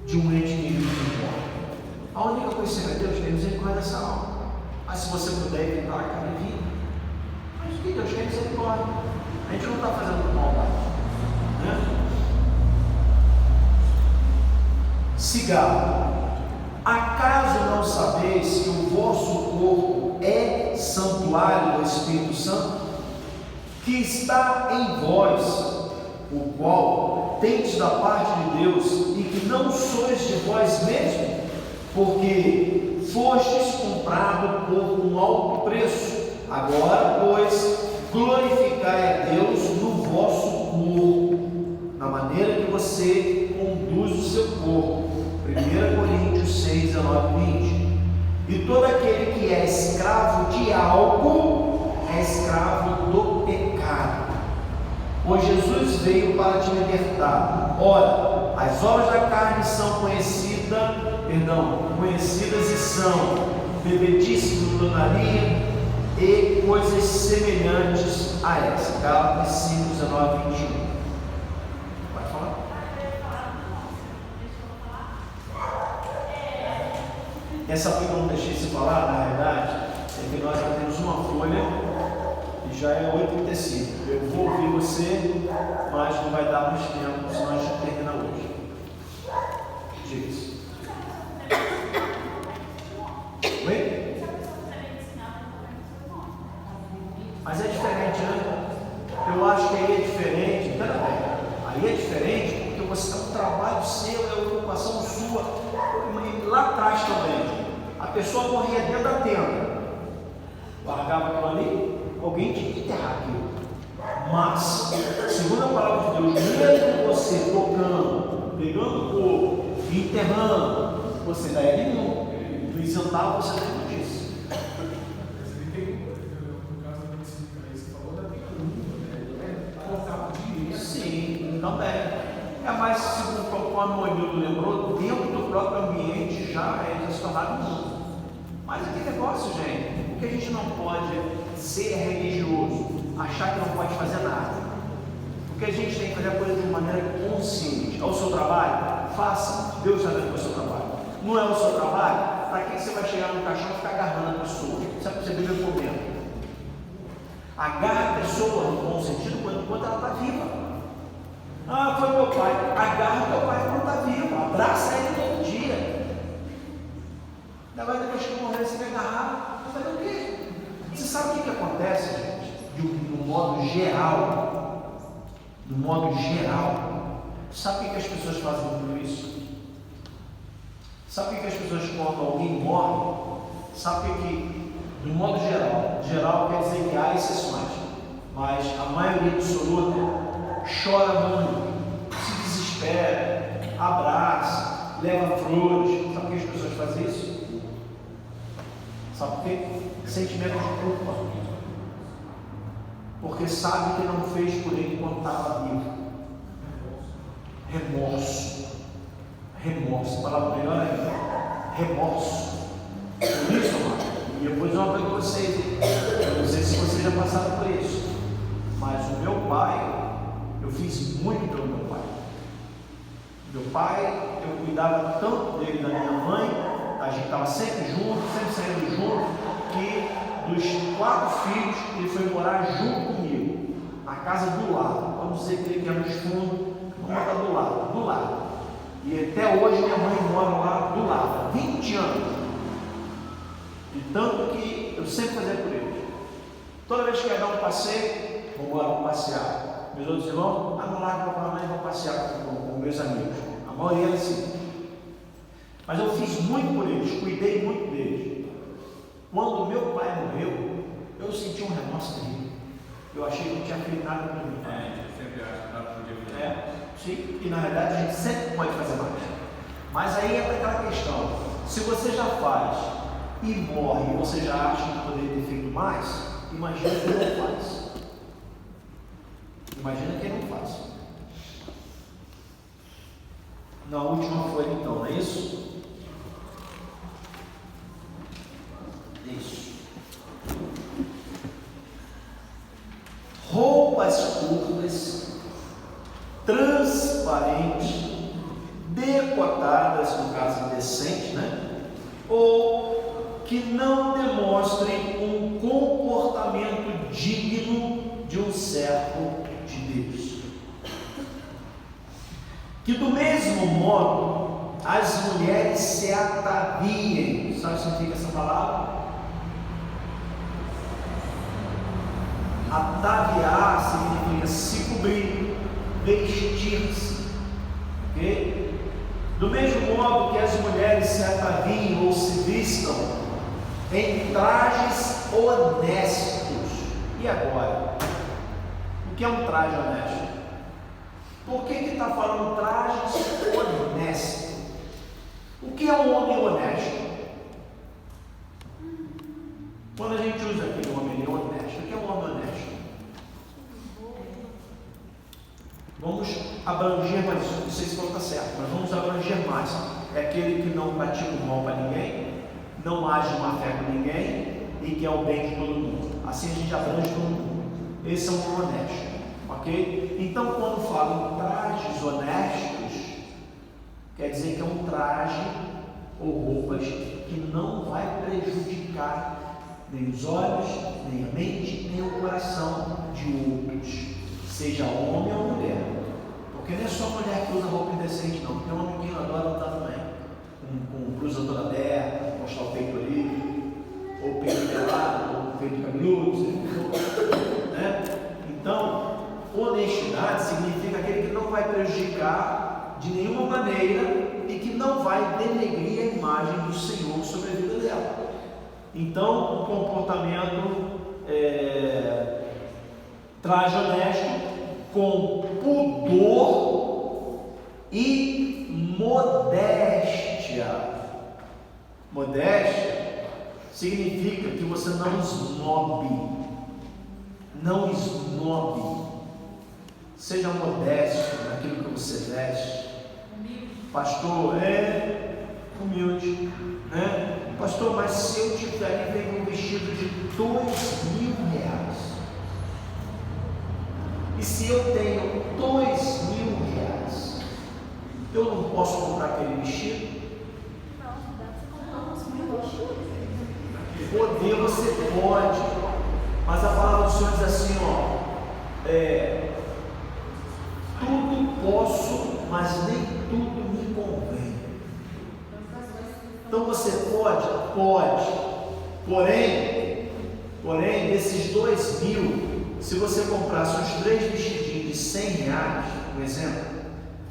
de um ente querido que morre? A única coisa que você vai ter, Deus tem misericórdia dessa alma. Mas se você puder evitar a cara de vida, mas o que Deus tem misericórdia? A gente não está fazendo maldade, né? Cigarro. Acaso não sabeis que o vosso corpo é santuário do Espírito Santo, que está em vós, o qual tendes da parte de Deus, e que não sois de vós mesmos, porque fostes comprado por um alto preço. Agora, pois, glorificai a Deus no vosso corpo, na maneira que você conduz o seu corpo. 1 Coríntios 6, 19 e 20. E todo aquele que é escravo de algo é escravo do pecado, pois Jesus veio para te libertar. Ora, as obras da carne são conhecidas e são bebedice, glutonaria e coisas semelhantes a essa. Gálatas 5, 19 e 21. Pode falar? Essa foi que eu não deixei você falar, na realidade, é que nós já temos uma folha e já é 8h35. Eu vou ouvir você, mas não vai dar mais tempo, senão a gente termina hoje. Diga isso. Oi? Mas é diferente, né? Eu acho que aí é diferente. Peraí, aí é diferente porque você é um trabalho seu, é uma ocupação sua. Lá atrás também, a pessoa morria dentro da tenda. alguém tinha que enterrar aquilo. Mas, segundo a palavra de Deus, mesmo você tocando, pegando o corpo e enterrando, você dá ele não isentava você dentro disso. No caso da medicina que você falou, da pergunta, né? Cortar direito. Sim, também. Mas, segundo conforme o Emílio lembrou, dentro do próprio ambiente já se tornaram muito. Mas aquele negócio, gente, o que a gente não pode ser religioso, achar que não pode fazer nada. Porque a gente tem que fazer a coisa de uma maneira consciente. É o seu trabalho? Faça. Deus está vendo que é o seu trabalho. Não é o seu trabalho? Para que você vai chegar no caixão e ficar agarrando a pessoa? Você vive por dentro. Agarra a pessoa no bom sentido quando ela está viva. Ah, foi meu pai. Agarra teu pai quando está vivo. Abraça ele todo dia. Agora depois que morrer você vai agarrar. Vai fazer o quê? Você sabe o que acontece, gente? De um modo geral. Do modo geral. Sabe o que as pessoas fazem com isso? Sabe o que as pessoas, quando alguém morre, sabe o que, do modo geral quer dizer que há exceções, mas a maioria absoluta chora muito, se desespera, abraça, leva flores. Sabe por que as pessoas fazem isso? Sabe por quê? Sentimento de culpa. Porque sabe que não fez por ele enquanto estava vivo. Remorso, a palavra melhor ainda. Remorso. Por isso, amado, e eu vou dizer uma coisa para vocês. Eu não sei se vocês já passaram por isso, mas o meu pai, eu fiz muito pelo meu pai. Meu pai, eu cuidava tanto dele e da minha mãe, a gente estava sempre junto, sempre saindo junto, que dos 4 filhos, ele foi morar junto comigo, na casa do lado. Vamos dizer que ele quer nos fundos, uma está do lado. E até hoje minha mãe mora lá do lado, há 20 anos. E tanto que eu sempre fazia por eles. Toda vez que ia dar um passeio, vamos embora, vamos passear. Meus outros irmãos, não larga para a mãe, vou passear com meus amigos. A maioria era assim. Mas eu fiz muito por eles, cuidei muito deles. Quando meu pai morreu, eu senti um remorso terrível. Eu achei que não tinha feito nada por mim. A gente sempre acha que nada podia fazer. Sim, e na verdade a gente sempre pode fazer mais. Mas aí entra aquela questão: se você já faz e morre e você já acha que poderia ter feito mais, imagina quem não faz. Imagina quem não faz. Na última folha então, não é isso? Isso. Roupas curtas, transparentes, decotadas, no caso indecente, né? Ou que não demonstrem um comportamento digno de um servo de Deus. Que do mesmo modo as mulheres se ataviem. Sabe o que significa essa palavra? Ataviar significa se cobrir, vestir-se. Ok? Do mesmo modo que as mulheres se ataviem ou se vistam em trajes honestos. E agora? O que é um traje honesto? Por que está falando trajes honestos? O que é um homem honesto? Quando a gente usa aqui o homem honesto, o que é um homem honesto? Vamos abranger mais, não sei se está certo, mas vamos abranger mais. É aquele que não pratica o mal para ninguém, não age má fé com ninguém e quer o bem de todo mundo. Assim a gente abrange todo mundo. Esse é um homem honesto, ok? Então, quando falo em trajes honestos, quer dizer que é um traje ou roupas que não vai prejudicar nem os olhos, nem a mente, nem o coração de outros, seja homem ou mulher. Porque não é só mulher que usa roupa indecente, não. Tem homem que adora lutar também, com blusa toda aberta, mostrar o peito ali, ou peito pelado, ou peito cabeludo, né? Então, honestidade significa aquele que não vai prejudicar de nenhuma maneira e que não vai denegrir a imagem do Senhor sobre a vida dela. Então, um comportamento traje honesto, com pudor e modéstia. Modéstia significa que você não esnobe, seja modesto naquilo que você veste. Pastor, humilde, né? Pastor, mas se eu tiver um vestido de R$2.000, e se eu tenho R$2.000, eu não posso comprar aquele vestido? Poder você pode, mas a palavra do Senhor diz assim, tudo posso, mas nem tudo me convém. Então você pode, porém desses 2.000, se você comprasse uns 3 vestidinhos de R$100, por exemplo,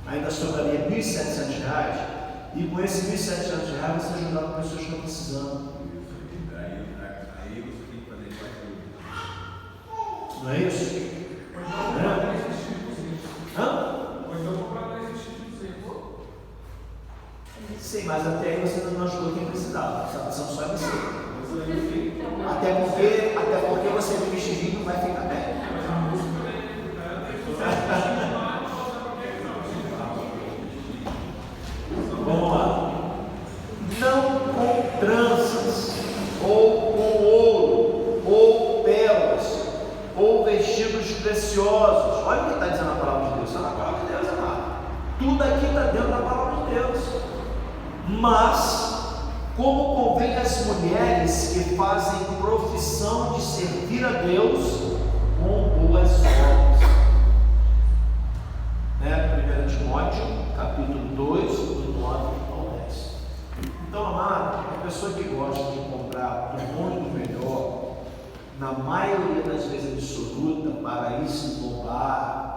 ainda sobraria R$1.700, e com esses R$1.700 você ajudava pessoas que estão precisando. Aí você tem que fazer mais tudo. Não é isso? Sim, mas até aí você não ajudou quem precisava. Essa opção só é você. Até porque você de vestidinho não vai ficar bem. Vamos lá. Não com tranças, ou com ouro, ou pérolas, ou vestidos preciosos. Olha o que está dizendo a palavra de Deus. Está na palavra de Deus, amado. Tudo aqui está dentro da palavra de Deus. Mas, como convém às mulheres que fazem profissão de servir a Deus com boas obras. 1 Timóteo, capítulo 2, do 9 ao 10. Então, amado, a pessoa que gosta de comprar do bom e do melhor, na maioria das vezes absoluta, para isso bombar,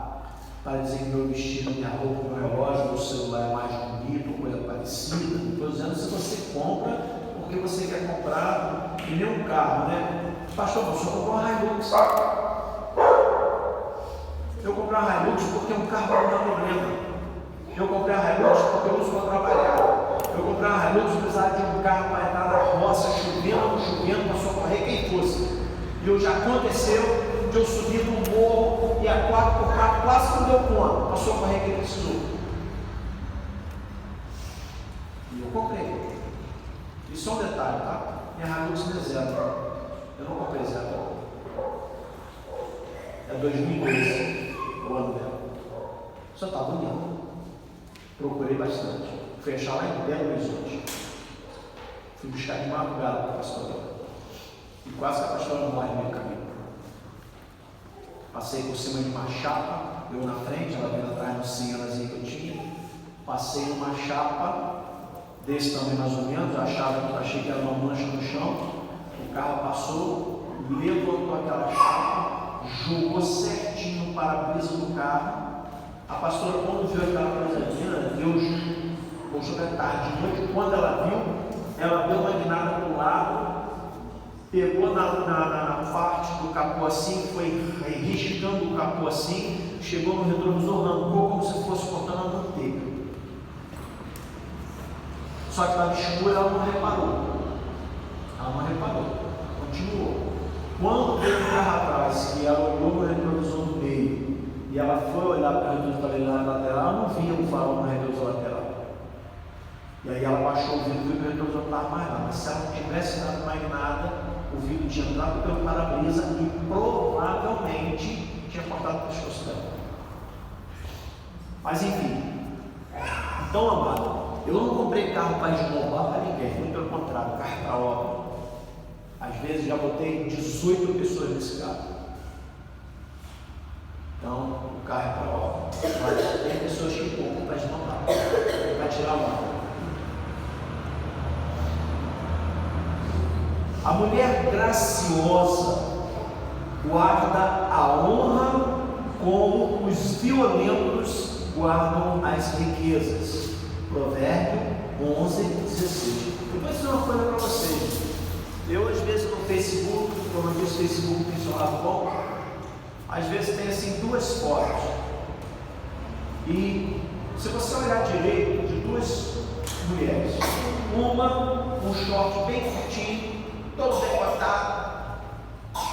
para dizer que meu vestido, minha roupa, meu relógio, meu celular é mais bonito, coisa parecida. Estou dizendo se você compra porque você quer comprar que nem um carro, né? Pastor, você comprou uma Hilux. Eu comprei uma Hilux porque é um carro que não dá problema. Eu comprei a Hilux porque eu uso para trabalhar. Eu comprei uma Hilux, eu precisava de um carro para entrar na roça, chovendo ou não chovendo, para socorrer quem fosse. E já aconteceu de eu subir no morro e a 4x4 quase não deu conta, para socorrer quem precisou. E eu comprei. Isso é um detalhe, tá? Minha Hilux não é zero. Eu não comprei zero. É 2012 o ano dela. Só está bonito. Procurei bastante. Fui achar lá em Belo Horizonte. Fui buscar de madrugada para a pastora. E quase que a pastora morre no meio do caminho. Passei por cima de uma chapa, eu na frente, ela veio atrás do cinhanazinho que eu tinha. Passei numa chapa, desse tamanho mais ou menos, achei que era uma mancha no chão. O carro passou, levantou aquela chapa, jogou certinho o para-brisa do carro. A pastora, quando viu aquela coisa linda, Deus, poxa, é tarde de noite, quando ela viu, ela deu uma guinada para o lado, pegou na parte do capô assim, foi riscando o capô assim, chegou no retrovisor, arrancou como se fosse cortando a manteiga. Só que estava escuro, ela não reparou. Continuou. Quando veio o carro atrás, que ela olhou no retrovisor do meio, e ela foi olhar para o retrovisor lateral, ela não via o farol no retrovisor lateral. E aí ela baixou o vidro e viu que o retrovisor não estava mais lá. Mas se ela não tivesse dado mais nada, o vidro tinha entrado pelo para-brisa e provavelmente tinha cortado o pescoço dela. Mas enfim. Então, amado, eu não comprei carro para esnobar para ninguém, muito pelo contrário, carro para obra. Às vezes já botei 18 pessoas nesse carro. Então, o carro é para obra. Mas tem pessoas que compram para esnobar, para tirar a onda. A mulher graciosa guarda a honra como os violentos guardam as riquezas. Provérbio 11:16. Eu vou dizer uma coisa para vocês. Eu, às vezes, no Facebook, como eu disse, o Facebook tem seu lado bom. Às vezes tem assim duas fotos. E se você olhar direito, de duas mulheres, uma com um short bem curtinho, todo decotado,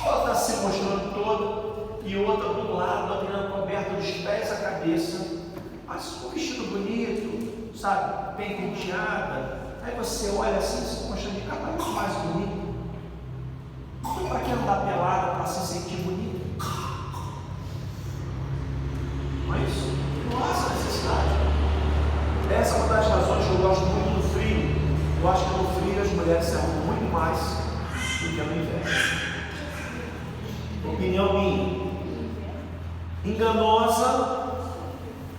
ela está se mostrando toda, e outra do lado, a menina coberta dos pés à cabeça, mas com um vestido bonito, sabe, bem penteada. Aí você olha assim, se mostra de cada vez mais bonito. Então, para que andar pelada para se sentir bonita? Mas não há essa necessidade. Essa é uma das razões que eu gosto muito do frio. Eu acho que no frio as mulheres se arrumam muito mais do que no inverno. Opinião minha. Enganosa.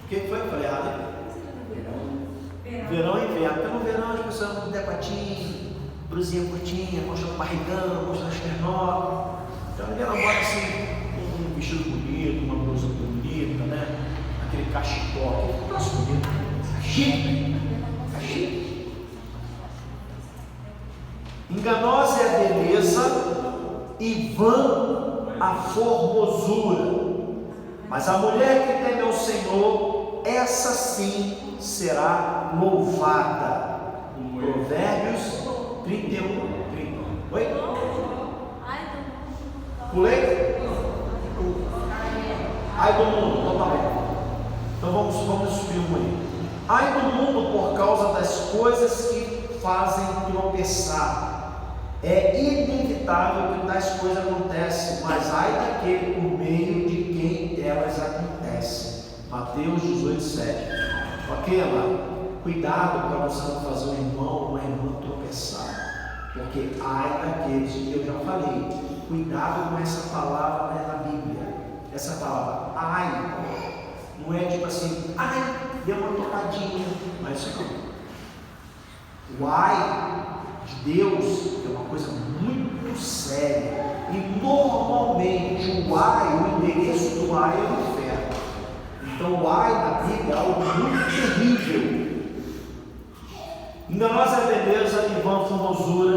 O que foi? Falei errado, hein? Verão e inverno. Então no verão as pessoas andam com decotinho, blusinha curtinha, mostrando barrigão, mostrando esternó. Então ninguém não bota assim um vestido bonito, uma blusa bonita, né? Aquele cachecol, aquele troço bonito. Chique. Chique. Enganosa é a beleza e vã a formosura. Mas a mulher que teme ao Senhor, essa sim será louvada. Provérbios 31, 30. Oi? Pulei? Ai do mundo, então tá bom. Então vamos subir um aí. Ai do mundo por causa das coisas que fazem tropeçar. É inevitável que tais coisas acontecem, mas ai daquele por meio de quem elas acontecem. Mateus 18, 7. Ok, amado? Cuidado para você não fazer um irmão ou uma irmã tropeçar. Porque ai daqueles, que eu já falei, cuidado com essa palavra, né, na Bíblia. Essa palavra, ai, não é tipo assim, ai, deu uma tocadinha, mas isso não. O ai de Deus é uma coisa muito séria. E normalmente o ai, o endereço do ai é o inferno. Então o ai na Bíblia é algo muito terrível. Enganosa é a beleza e vã a formosura,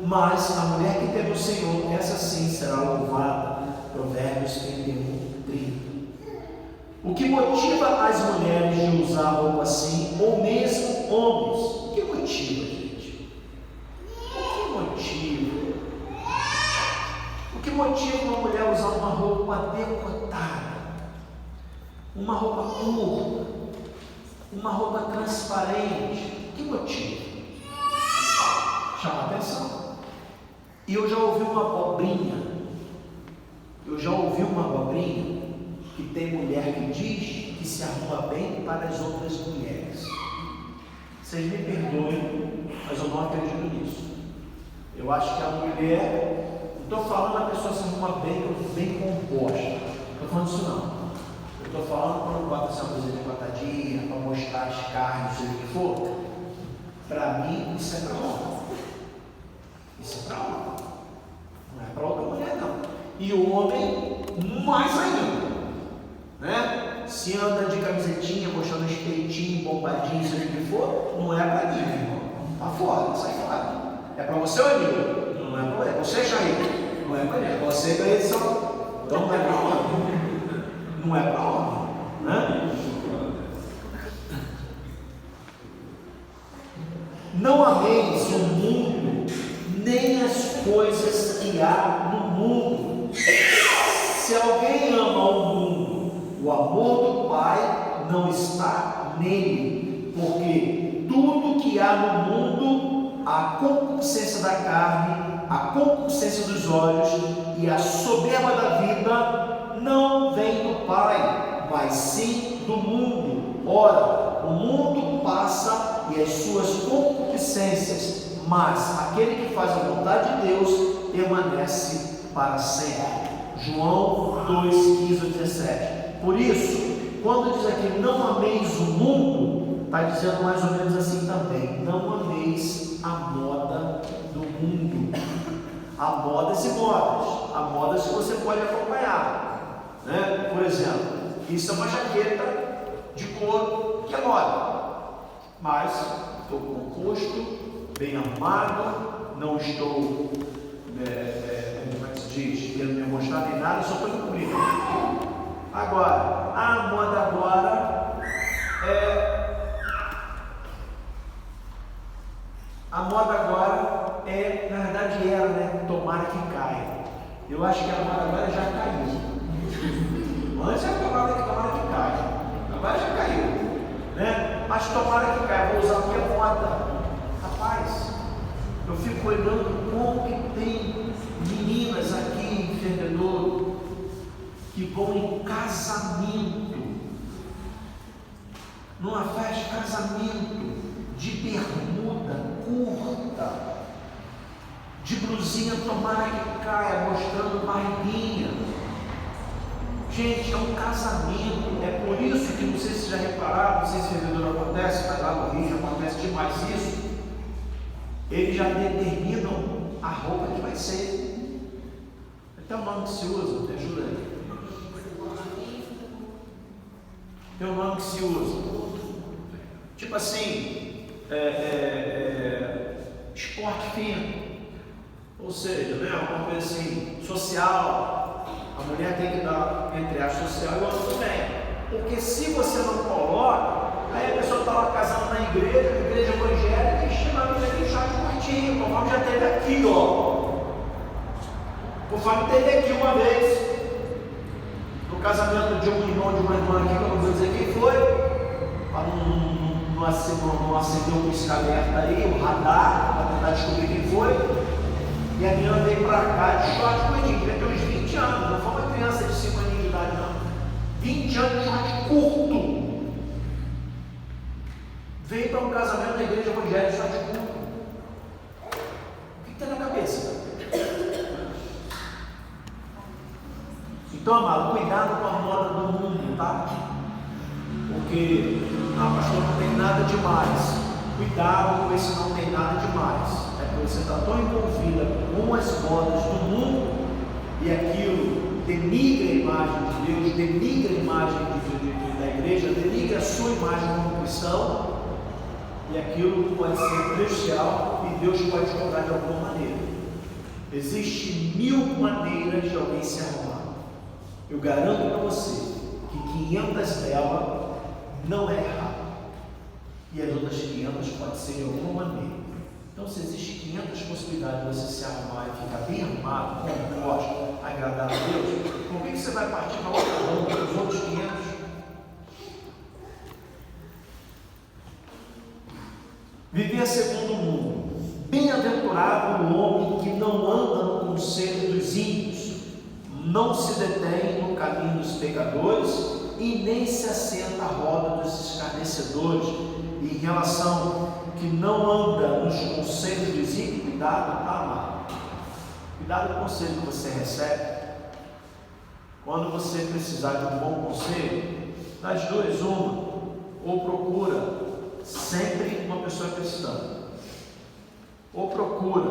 mas a mulher que teme o Senhor, essa sim será louvada. Provérbios 31, 30. O que motiva as mulheres de usar roupa assim, ou mesmo homens? O que motiva, gente? O que motiva uma mulher a usar uma roupa decotada? Uma roupa curta? Uma roupa transparente? O que motiva? Chama a atenção. E eu já ouvi uma abobrinha. Que tem mulher que diz que se arruma bem para as outras mulheres. Vocês me perdoem, mas eu não acredito nisso. Eu acho que a mulher, não estou falando a pessoa se arruma bem composta. Não estou falando isso não. Eu estou falando quando bota essa coisa decotadinha, para mostrar as carnes, seja o que for. Para mim, isso é para homem. Isso é para homem. Não é para outra mulher, não. E o homem, mais ainda. Né? Se anda de camisetinha, mostrando os peitinhos, bombadinho, seja o que for, não é para mim, irmão. Tá fora, sai fora. É para você, amigo? Não é para ele. Você, Jair? Não é para ele. Você ganha edição. Então não é para homem. Não é para homem. Né? Não ameis o mundo, nem as coisas que há no mundo. Se alguém ama o mundo, o amor do Pai não está nele, porque tudo que há no mundo, a concupiscência da carne, a concupiscência dos olhos e a soberba da vida, não vem do Pai, mas sim do mundo. Ora, o mundo passa e as suas concupiscências, mas aquele que faz a vontade de Deus permanece para sempre. João 2, 15 a 17. Por isso, quando diz aqui não ameis o mundo, está dizendo mais ou menos assim também: não ameis a moda do mundo. Há modas e modas. Há modas que você pode acompanhar, né? Por exemplo, isso é uma jaqueta de couro que é moda, mas estou composto, bem arrumado, não estou como é que se demonstrar nem nada, eu só estou encobrindo. Agora, a moda agora na verdade era, né? Tomara que caia. Eu acho que a moda agora já caiu. Antes era tomara que caia. Agora já caiu, né? Mas tomara que caia, vou usar a minha moda. Rapaz, eu fico olhando como que tem meninas aqui em Fervedouro que vão em casamento, numa festa de casamento, de bermuda curta, de blusinha tomara que caia, mostrando barriguinha. Gente, é um casamento. É por isso que, não sei se já repararam, não sei se em Fervedouro acontece, mas lá no Rio acontece demais isso. Eles já determinam a roupa que vai ser. Até o nome que se usa, me ajuda aí. Tem um nome que se usa. Tipo assim, esporte fino. Ou seja, né, uma coisa assim, social. A mulher tem que dar, entre aspas, social e o outro também. Porque se você não coloca, aí a pessoa está lá casando na igreja evangélica, e chama a mulher de short curtinho, conforme já teve aqui, ó. Conforme teve aqui uma vez. No casamento de um irmão de uma irmã aqui, que eu não vou dizer quem foi, para não acender o pisca-alerta aí, o radar, para tentar descobrir quem foi. E a menina veio para cá de short curtinho, devia ter uns 20 anos, não foi uma criança de 5 anos de idade, não. 20 anos de short curto. Veio para um casamento da igreja evangélica de short curto. O que tem na cabeça? Então, amado, cuidado com a moda do mundo, tá? Porque, pastor, não tem nada demais. Cuidado com esse não tem nada demais. É porque você está tão envolvida com as modas do mundo e aquilo denigra a imagem de Deus, denigra a imagem da igreja, denigra a sua imagem como cristão, e aquilo pode ser prejudicial e Deus pode cobrar de alguma maneira. Existem 1000 maneiras de alguém se arrumar. Eu garanto para você que 500 delas não é errado. E as outras 500 pode ser de alguma maneira. Então, se existem 500 possibilidades de você se arrumar e ficar bem arrumado, composto, agradar a Deus, por que você vai partir para outra roupa para os outros 500? Viver segundo o mundo. Bem-aventurado o homem que não anda no conselho dos ímpios, não se detém no caminho dos pecadores e nem se assenta à roda dos escarnecedores. E em relação que não anda nos conselhos dos ímpios, cuidado, tá, amado? Cuidado com o conselho que você recebe. Quando você precisar de um bom conselho, das duas, uma, ou procura sempre uma pessoa cristã, ou procura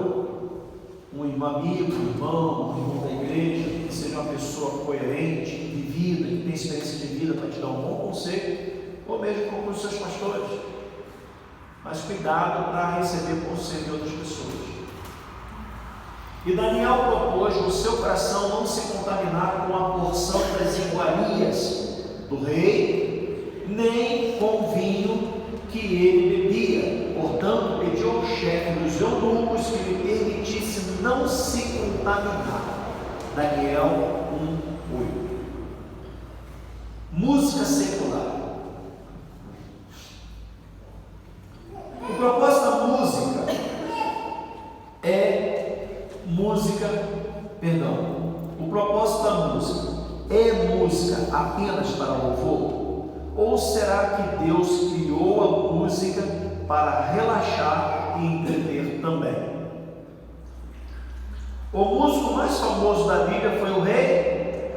um amigo, um irmão da igreja, que seja uma pessoa coerente, de vida, que tem experiência de vida para te dar um bom conselho, ou mesmo procure os seus pastores. Mas cuidado para receber conselho de outras pessoas. E Daniel propôs no seu coração não se contaminar com a porção das iguarias do rei, nem com o vinho que ele bebia. Portanto, pediu ao chefe dos eunucos que lhe permitisse não se contaminar. Daniel 1:8. Música secular. O propósito da música o propósito da música é música apenas para louvor? Ou será que Deus criou a música para relaxar e entreter também? O músico mais famoso da Bíblia foi o rei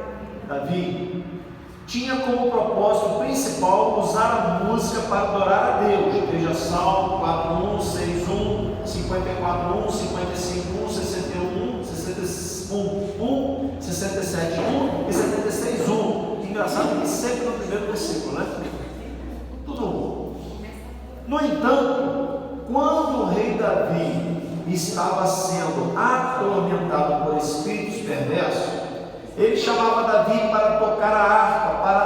Davi. Tinha como propósito principal usar a música para adorar a Deus. Veja Salmo 4:1, 6:1, 54:1, 55:1, 61:1, 61:1, 67:1 e 76:1. Engraçado que sempre no primeiro versículo, né? Tudo bom. No entanto, quando o rei Davi estava sendo atormentado por espíritos perversos, Ele chamava Davi para tocar a harpa, para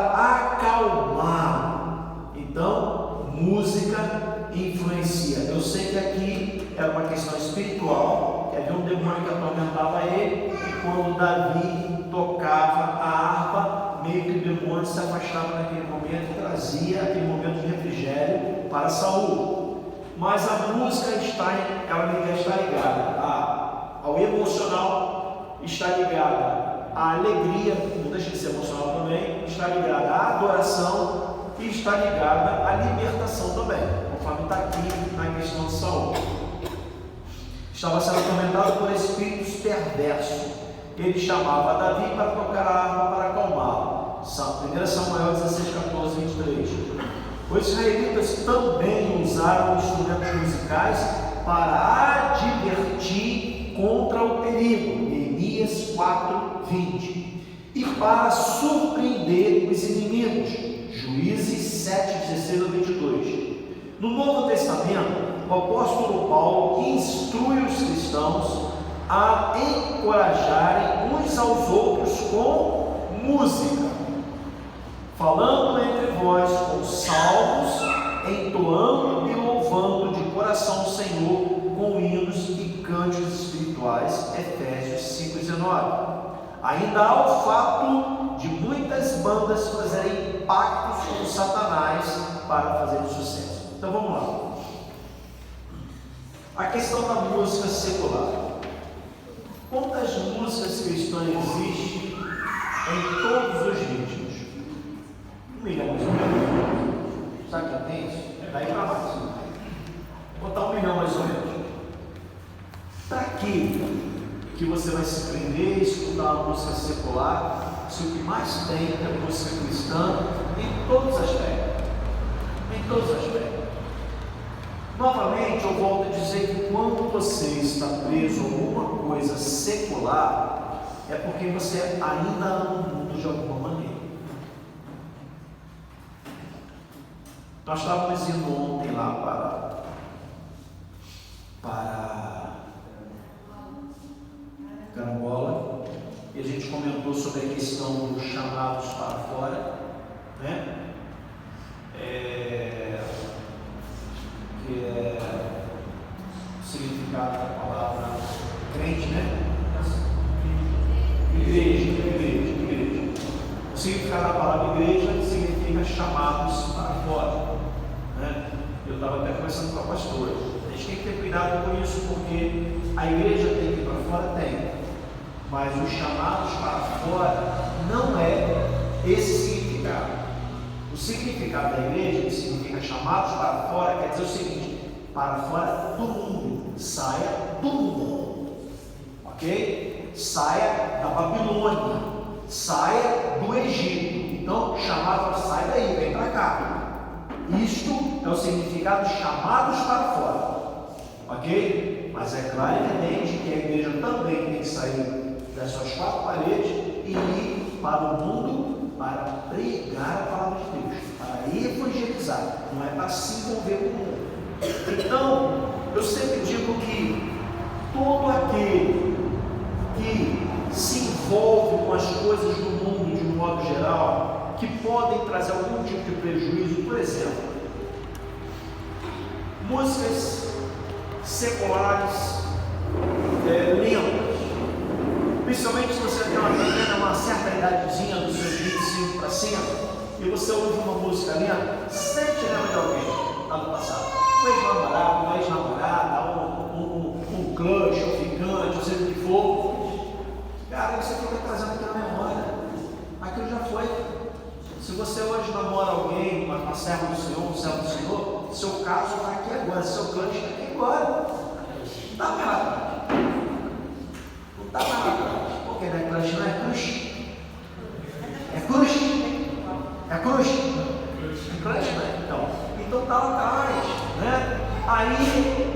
acalmar. Então, música influencia. Eu sei que aqui era uma questão espiritual, que havia um demônio que atormentava ele, e quando Davi tocava a harpa, meio que o demônio se afastava naquele momento e trazia aquele momento de refrigério para Saul. Mas a música ela está ligada ao emocional, está ligada à alegria, não deixa de ser emocional também, está ligada à adoração e está ligada à libertação também, conforme está aqui na questão de Saul. Estava sendo atormentado por espíritos perversos. Ele chamava Davi para tocar a harpa para acalmá-lo. 1 Samuel 16, 14, 23. Os israelitas também usaram instrumentos musicais para advertir contra o perigo. Neemias 4, 20. E para surpreender os inimigos. Juízes 7, 16 a 22. No Novo Testamento, o apóstolo Paulo instrui os cristãos a encorajarem uns aos outros com música, falando entre vós com salmos, entoando e louvando de coração o Senhor com hinos e cânticos espirituais. Efésios 5,19. Ainda há o fato de muitas bandas fazerem pactos com Satanás para fazer sucesso. Então vamos lá. A questão da música secular. Quantas músicas cristãs existem em todos os ritmos? 1 milhão mais ou menos. Sabe que tem isso? Daí para mais. Vou botar 1 milhão mais ou menos. Para que você vai se prender e escutar uma música secular, se o que mais tem é música cristã em todos os aspectos? Em todos os aspectos. Novamente, eu volto a dizer que quando você está preso a alguma coisa secular, é porque você ainda ama o mundo de alguma maneira. Nós estávamos indo ontem lá para Carambola, e a gente comentou sobre a questão dos chamados para fora, né? Que é o significado da palavra crente, né? Igreja. O significado da palavra igreja significa chamados para fora, né? Eu estava até conversando com a pastora. A gente tem que ter cuidado com isso, porque a igreja tem que ir para fora, tem, mas os chamados para fora não é esse significado. O significado da igreja, que significa chamados para fora, quer dizer o seguinte: para fora do mundo, saia do mundo, ok? Saia da Babilônia, saia do Egito. Então, chamado, sai daí, vem para cá. Isto é o significado de chamados para fora, ok? Mas é claro e evidente que a igreja também tem que sair das suas quatro paredes e ir para o mundo para pregar a palavra de Deus, para evangelizar, não é para se envolver com o mundo. Então, eu sempre digo que todo aquele que se envolve com as coisas do mundo de um modo geral, que podem trazer algum tipo de prejuízo, por exemplo, músicas seculares lentas, principalmente se você tem uma certa idadezinha dos seus 25 para cima, e você ouve uma música lenta, sempre lembra de alguém lá do passado, um ex-namorado, uma ex-namorada, um crush, um ficante, seja o que for. Cara, você fica trazendo aquilo na memória, aquilo já foi. Se você hoje namora alguém, uma serva do Senhor, um servo do Senhor, seu caso está aqui agora, seu crush está aqui agora. Não está mais lá atrás. Não está mais lá atrás. Porque não é crush, não é crush. É crush. É crush. É crush, né? Então está lá atrás, né? Aí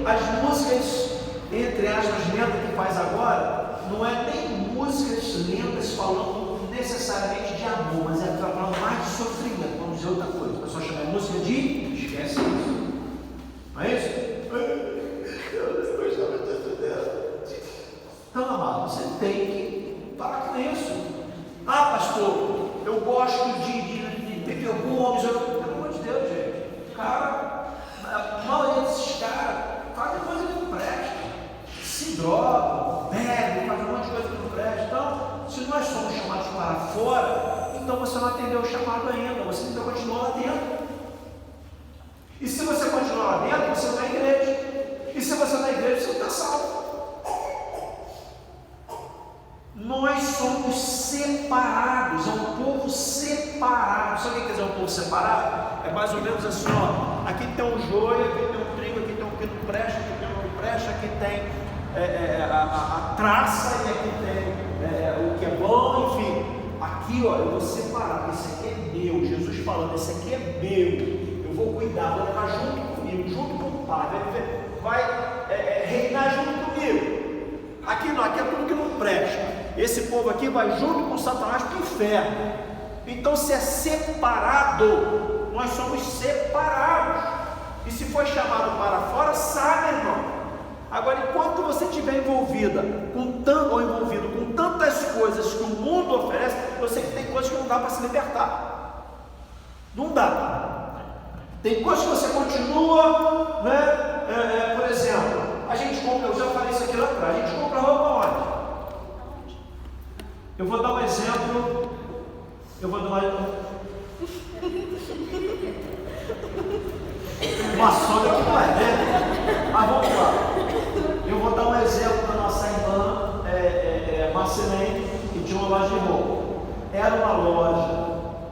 as músicas, entre aspas, lentas que faz agora, não é nem músicas lentas falando necessariamente de amor, mas é falando mais de sofrimento, vamos dizer outra coisa. O pessoal chama de música de esquece isso. Não é isso? Então, amado, você tem que parar com isso. pastor, eu gosto de perfumes, pelo amor de Deus, gente. Cara, a maioria desses caras fazem coisa que não presta, se drogam, bebem, fazem um monte de coisa que não presta. Então, se nós somos chamados para fora, então você não atendeu o chamado ainda, você ainda continua lá dentro. E se você continuar lá dentro, você não é igreja. E se você não é igreja, você não está salvo. Nós somos separados, é um povo separado. Sabe o que quer dizer um povo separado? É mais ou menos assim, ó. Aqui tem um joio, aqui tem um trigo, aqui tem um que não presta, aqui tem um que não presta, aqui tem a traça e aqui tem o que é bom, enfim. Aqui, ó, eu vou separar. Esse aqui é meu. Jesus falando, esse aqui é meu. Eu vou cuidar, vou levar junto comigo, junto com o Pai. Vai reinar junto comigo. Aqui não, aqui é tudo que não presta. Esse povo aqui vai junto com Satanás para o inferno. Então, se é separado, nós somos separados. E se for chamado para fora, sabe, irmão. Agora, enquanto você estiver envolvido com tantas coisas que o mundo oferece, eu sei que tem coisas que não dá para se libertar. Não dá. Tem coisas que você continua, né? Por exemplo, a gente compra, eu já falei isso aqui lá atrás, a gente compra roupa onde? Eu vou dar um exemplo. Uma sogra que não é, né? Mas vamos lá. Eu vou dar um exemplo da nossa irmã Marcelene, que tinha uma loja de roupa. Era uma loja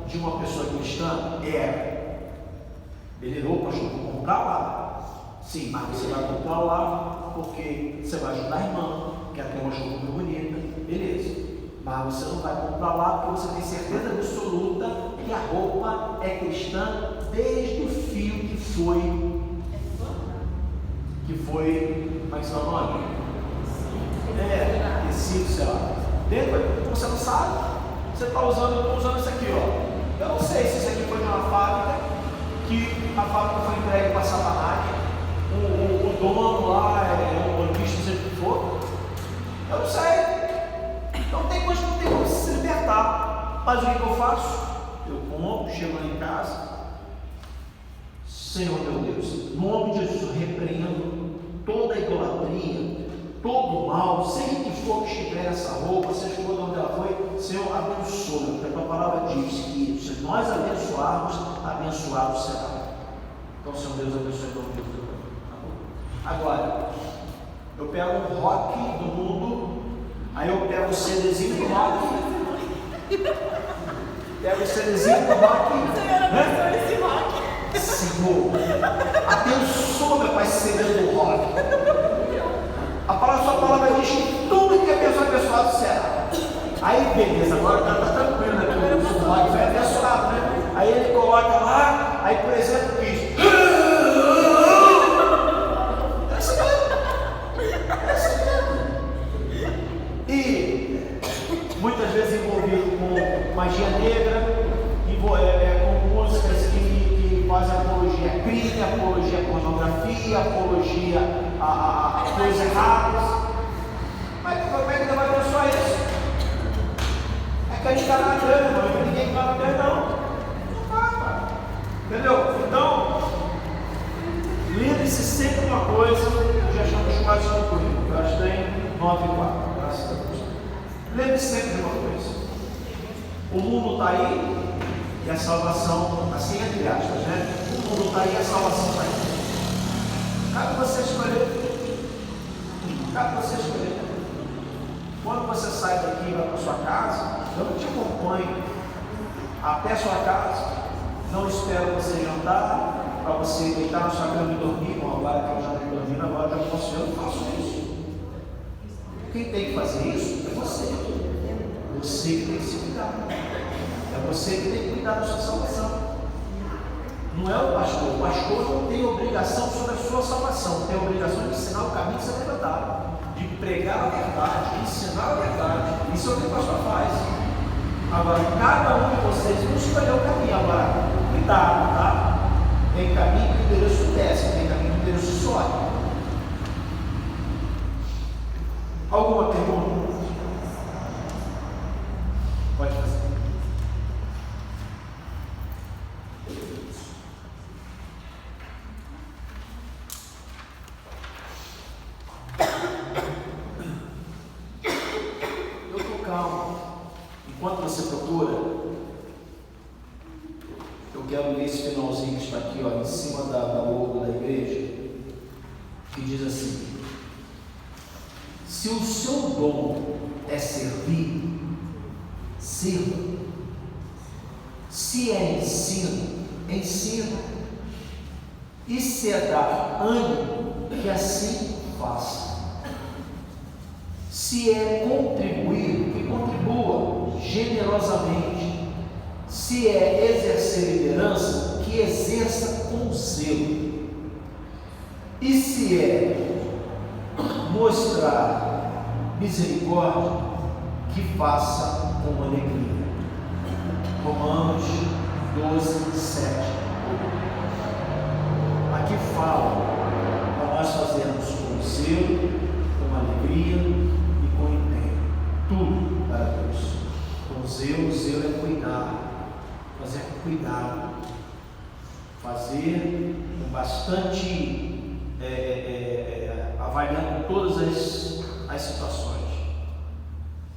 de uma pessoa cristã? Era. Beleza, pastor, eu vou comprar lá. Sim, mas você vai comprar lá porque você vai ajudar a irmã, que ela tem uma roupa muito bonita. Beleza. Mas você não vai comprar lá porque você tem certeza absoluta que a roupa é cristã desde o fio que foi, como é que se chama o nome? Tecido, sei lá. Dentro, você não sabe. Você está usando, eu estou usando isso aqui, ó. Eu não sei se isso aqui foi de uma fábrica, que a fábrica foi entregue para Satanás, o dono lá é um bicho, seja o que for. Eu não sei. Então tem coisa que não tem como se libertar. Mas o que eu faço? Eu compro, chego lá em casa. Senhor meu Deus, em nome de Jesus, eu repreendo toda a idolatria, todo o mal, seja o que for que estiver essa roupa, seja por onde ela foi, Senhor, abençoa, porque a tua palavra diz que se nós abençoarmos, abençoado será. Então, Senhor Deus, abençoe todo mundo. Agora, eu pego um rock do mundo, aí eu pego o CDzinho do rock, Senhor, abençoa, meu Pai, esse CD do rock. A sua palavra diz que tudo que a pessoa abençoado será. Aí, beleza, agora o cara está tranquilo, né? Porque o rock foi abençoado, né? Aí ele coloca lá, aí, por exemplo, diz. E muitas vezes envolvido com magia negra, com músicas que fazem apologia a crime, apologia a pornografia, apologia a coisas erradas. Mas como é que vai abençoar isso? É que a gente está na grana, não é ninguém está na grana, não. Não vai, cara. Entendeu? Então, lembre-se sempre uma coisa, eu já chamo quase concluído, eu acho que tem 9:04, graças a Deus. Lembre-se sempre de uma coisa: o mundo está aí e a salvação, assim entre aspas, né? O mundo está aí e a salvação está aí. Cabe você escolher. Quando você sai daqui e vai para sua casa, eu não te acompanho até sua casa, não espero você jantar para você deitar na sua cama e dormir. Bom, agora que eu já estou dormindo, agora eu já posso, eu não faço isso. Quem tem que fazer isso é você. Você que tem que se cuidar. É você que tem que cuidar da sua salvação. Não é o pastor. O pastor não tem obrigação sobre a sua salvação. Tem a obrigação de ensinar o caminho que você deve andar, de pregar a verdade, de ensinar a verdade. Isso é o que o pastor faz. Agora, cada um de vocês não escolheu o caminho. Agora, cuidado, tá? Tem caminho que o endereço desce, tem caminho que o endereço sobe. Alguma pergunta? Pode fazer. calma. Enquanto você procura, eu quero ler esse finalzinho que está aqui, ó, em cima da logo da igreja, que diz assim: se o seu dom é servir, sirva. Se é ensino, ensina. E se é dar ânimo, que assim faça. Se é contribuir, que contribua generosamente. Se é exercer liderança, que exerça com zelo. E se é mostrar misericórdia, que faça com alegria. Romanos 12, 7. Aqui fala para nós fazermos com zelo, com alegria e com empenho. Tudo para Deus. Com zelo, zelo é cuidar, fazer com cuidado, fazer com bastante, avaliando todas as situações.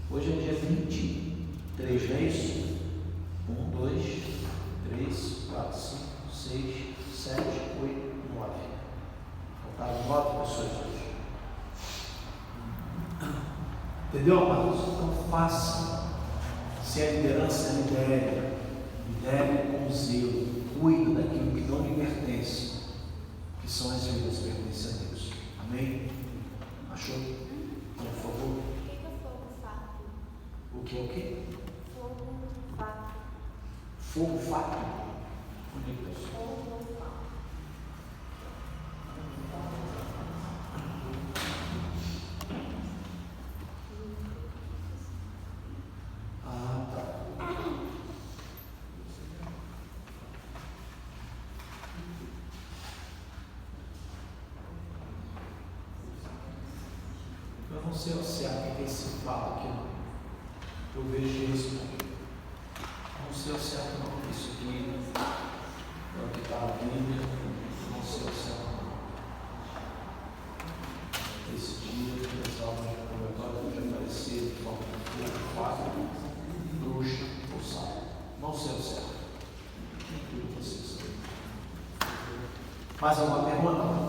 Hoje é dia 23, não é isso? 1, 2, 3, 4, 5, 6, 7, 8, 9. Faltaram 9 pessoas hoje. Entendeu, amados? Então faça. Se é liderança, lidere. Lidere com zelo. Cuide daquilo que não lhe pertence, que são as vidas que pertencem a Deus. Amém? Achou? Então, por favor. O que é fogo fato? O que é o quê? Fogo fato. Fogo fato? Onde é que é? Fogo fato. Ah, tá. Eu não sei ao certo o que é esse fato aqui, não. Eu vejo isso aqui. Não sei ao certo não. Isso aqui é o que está na Bíblia. Não sei ao certo não. Esse dia, as almas de purgatório devem aparecer de forma de fato, bruxa ou sábio. Não sei ao certo. Nem tudo vocês sabem. Mais alguma pergunta?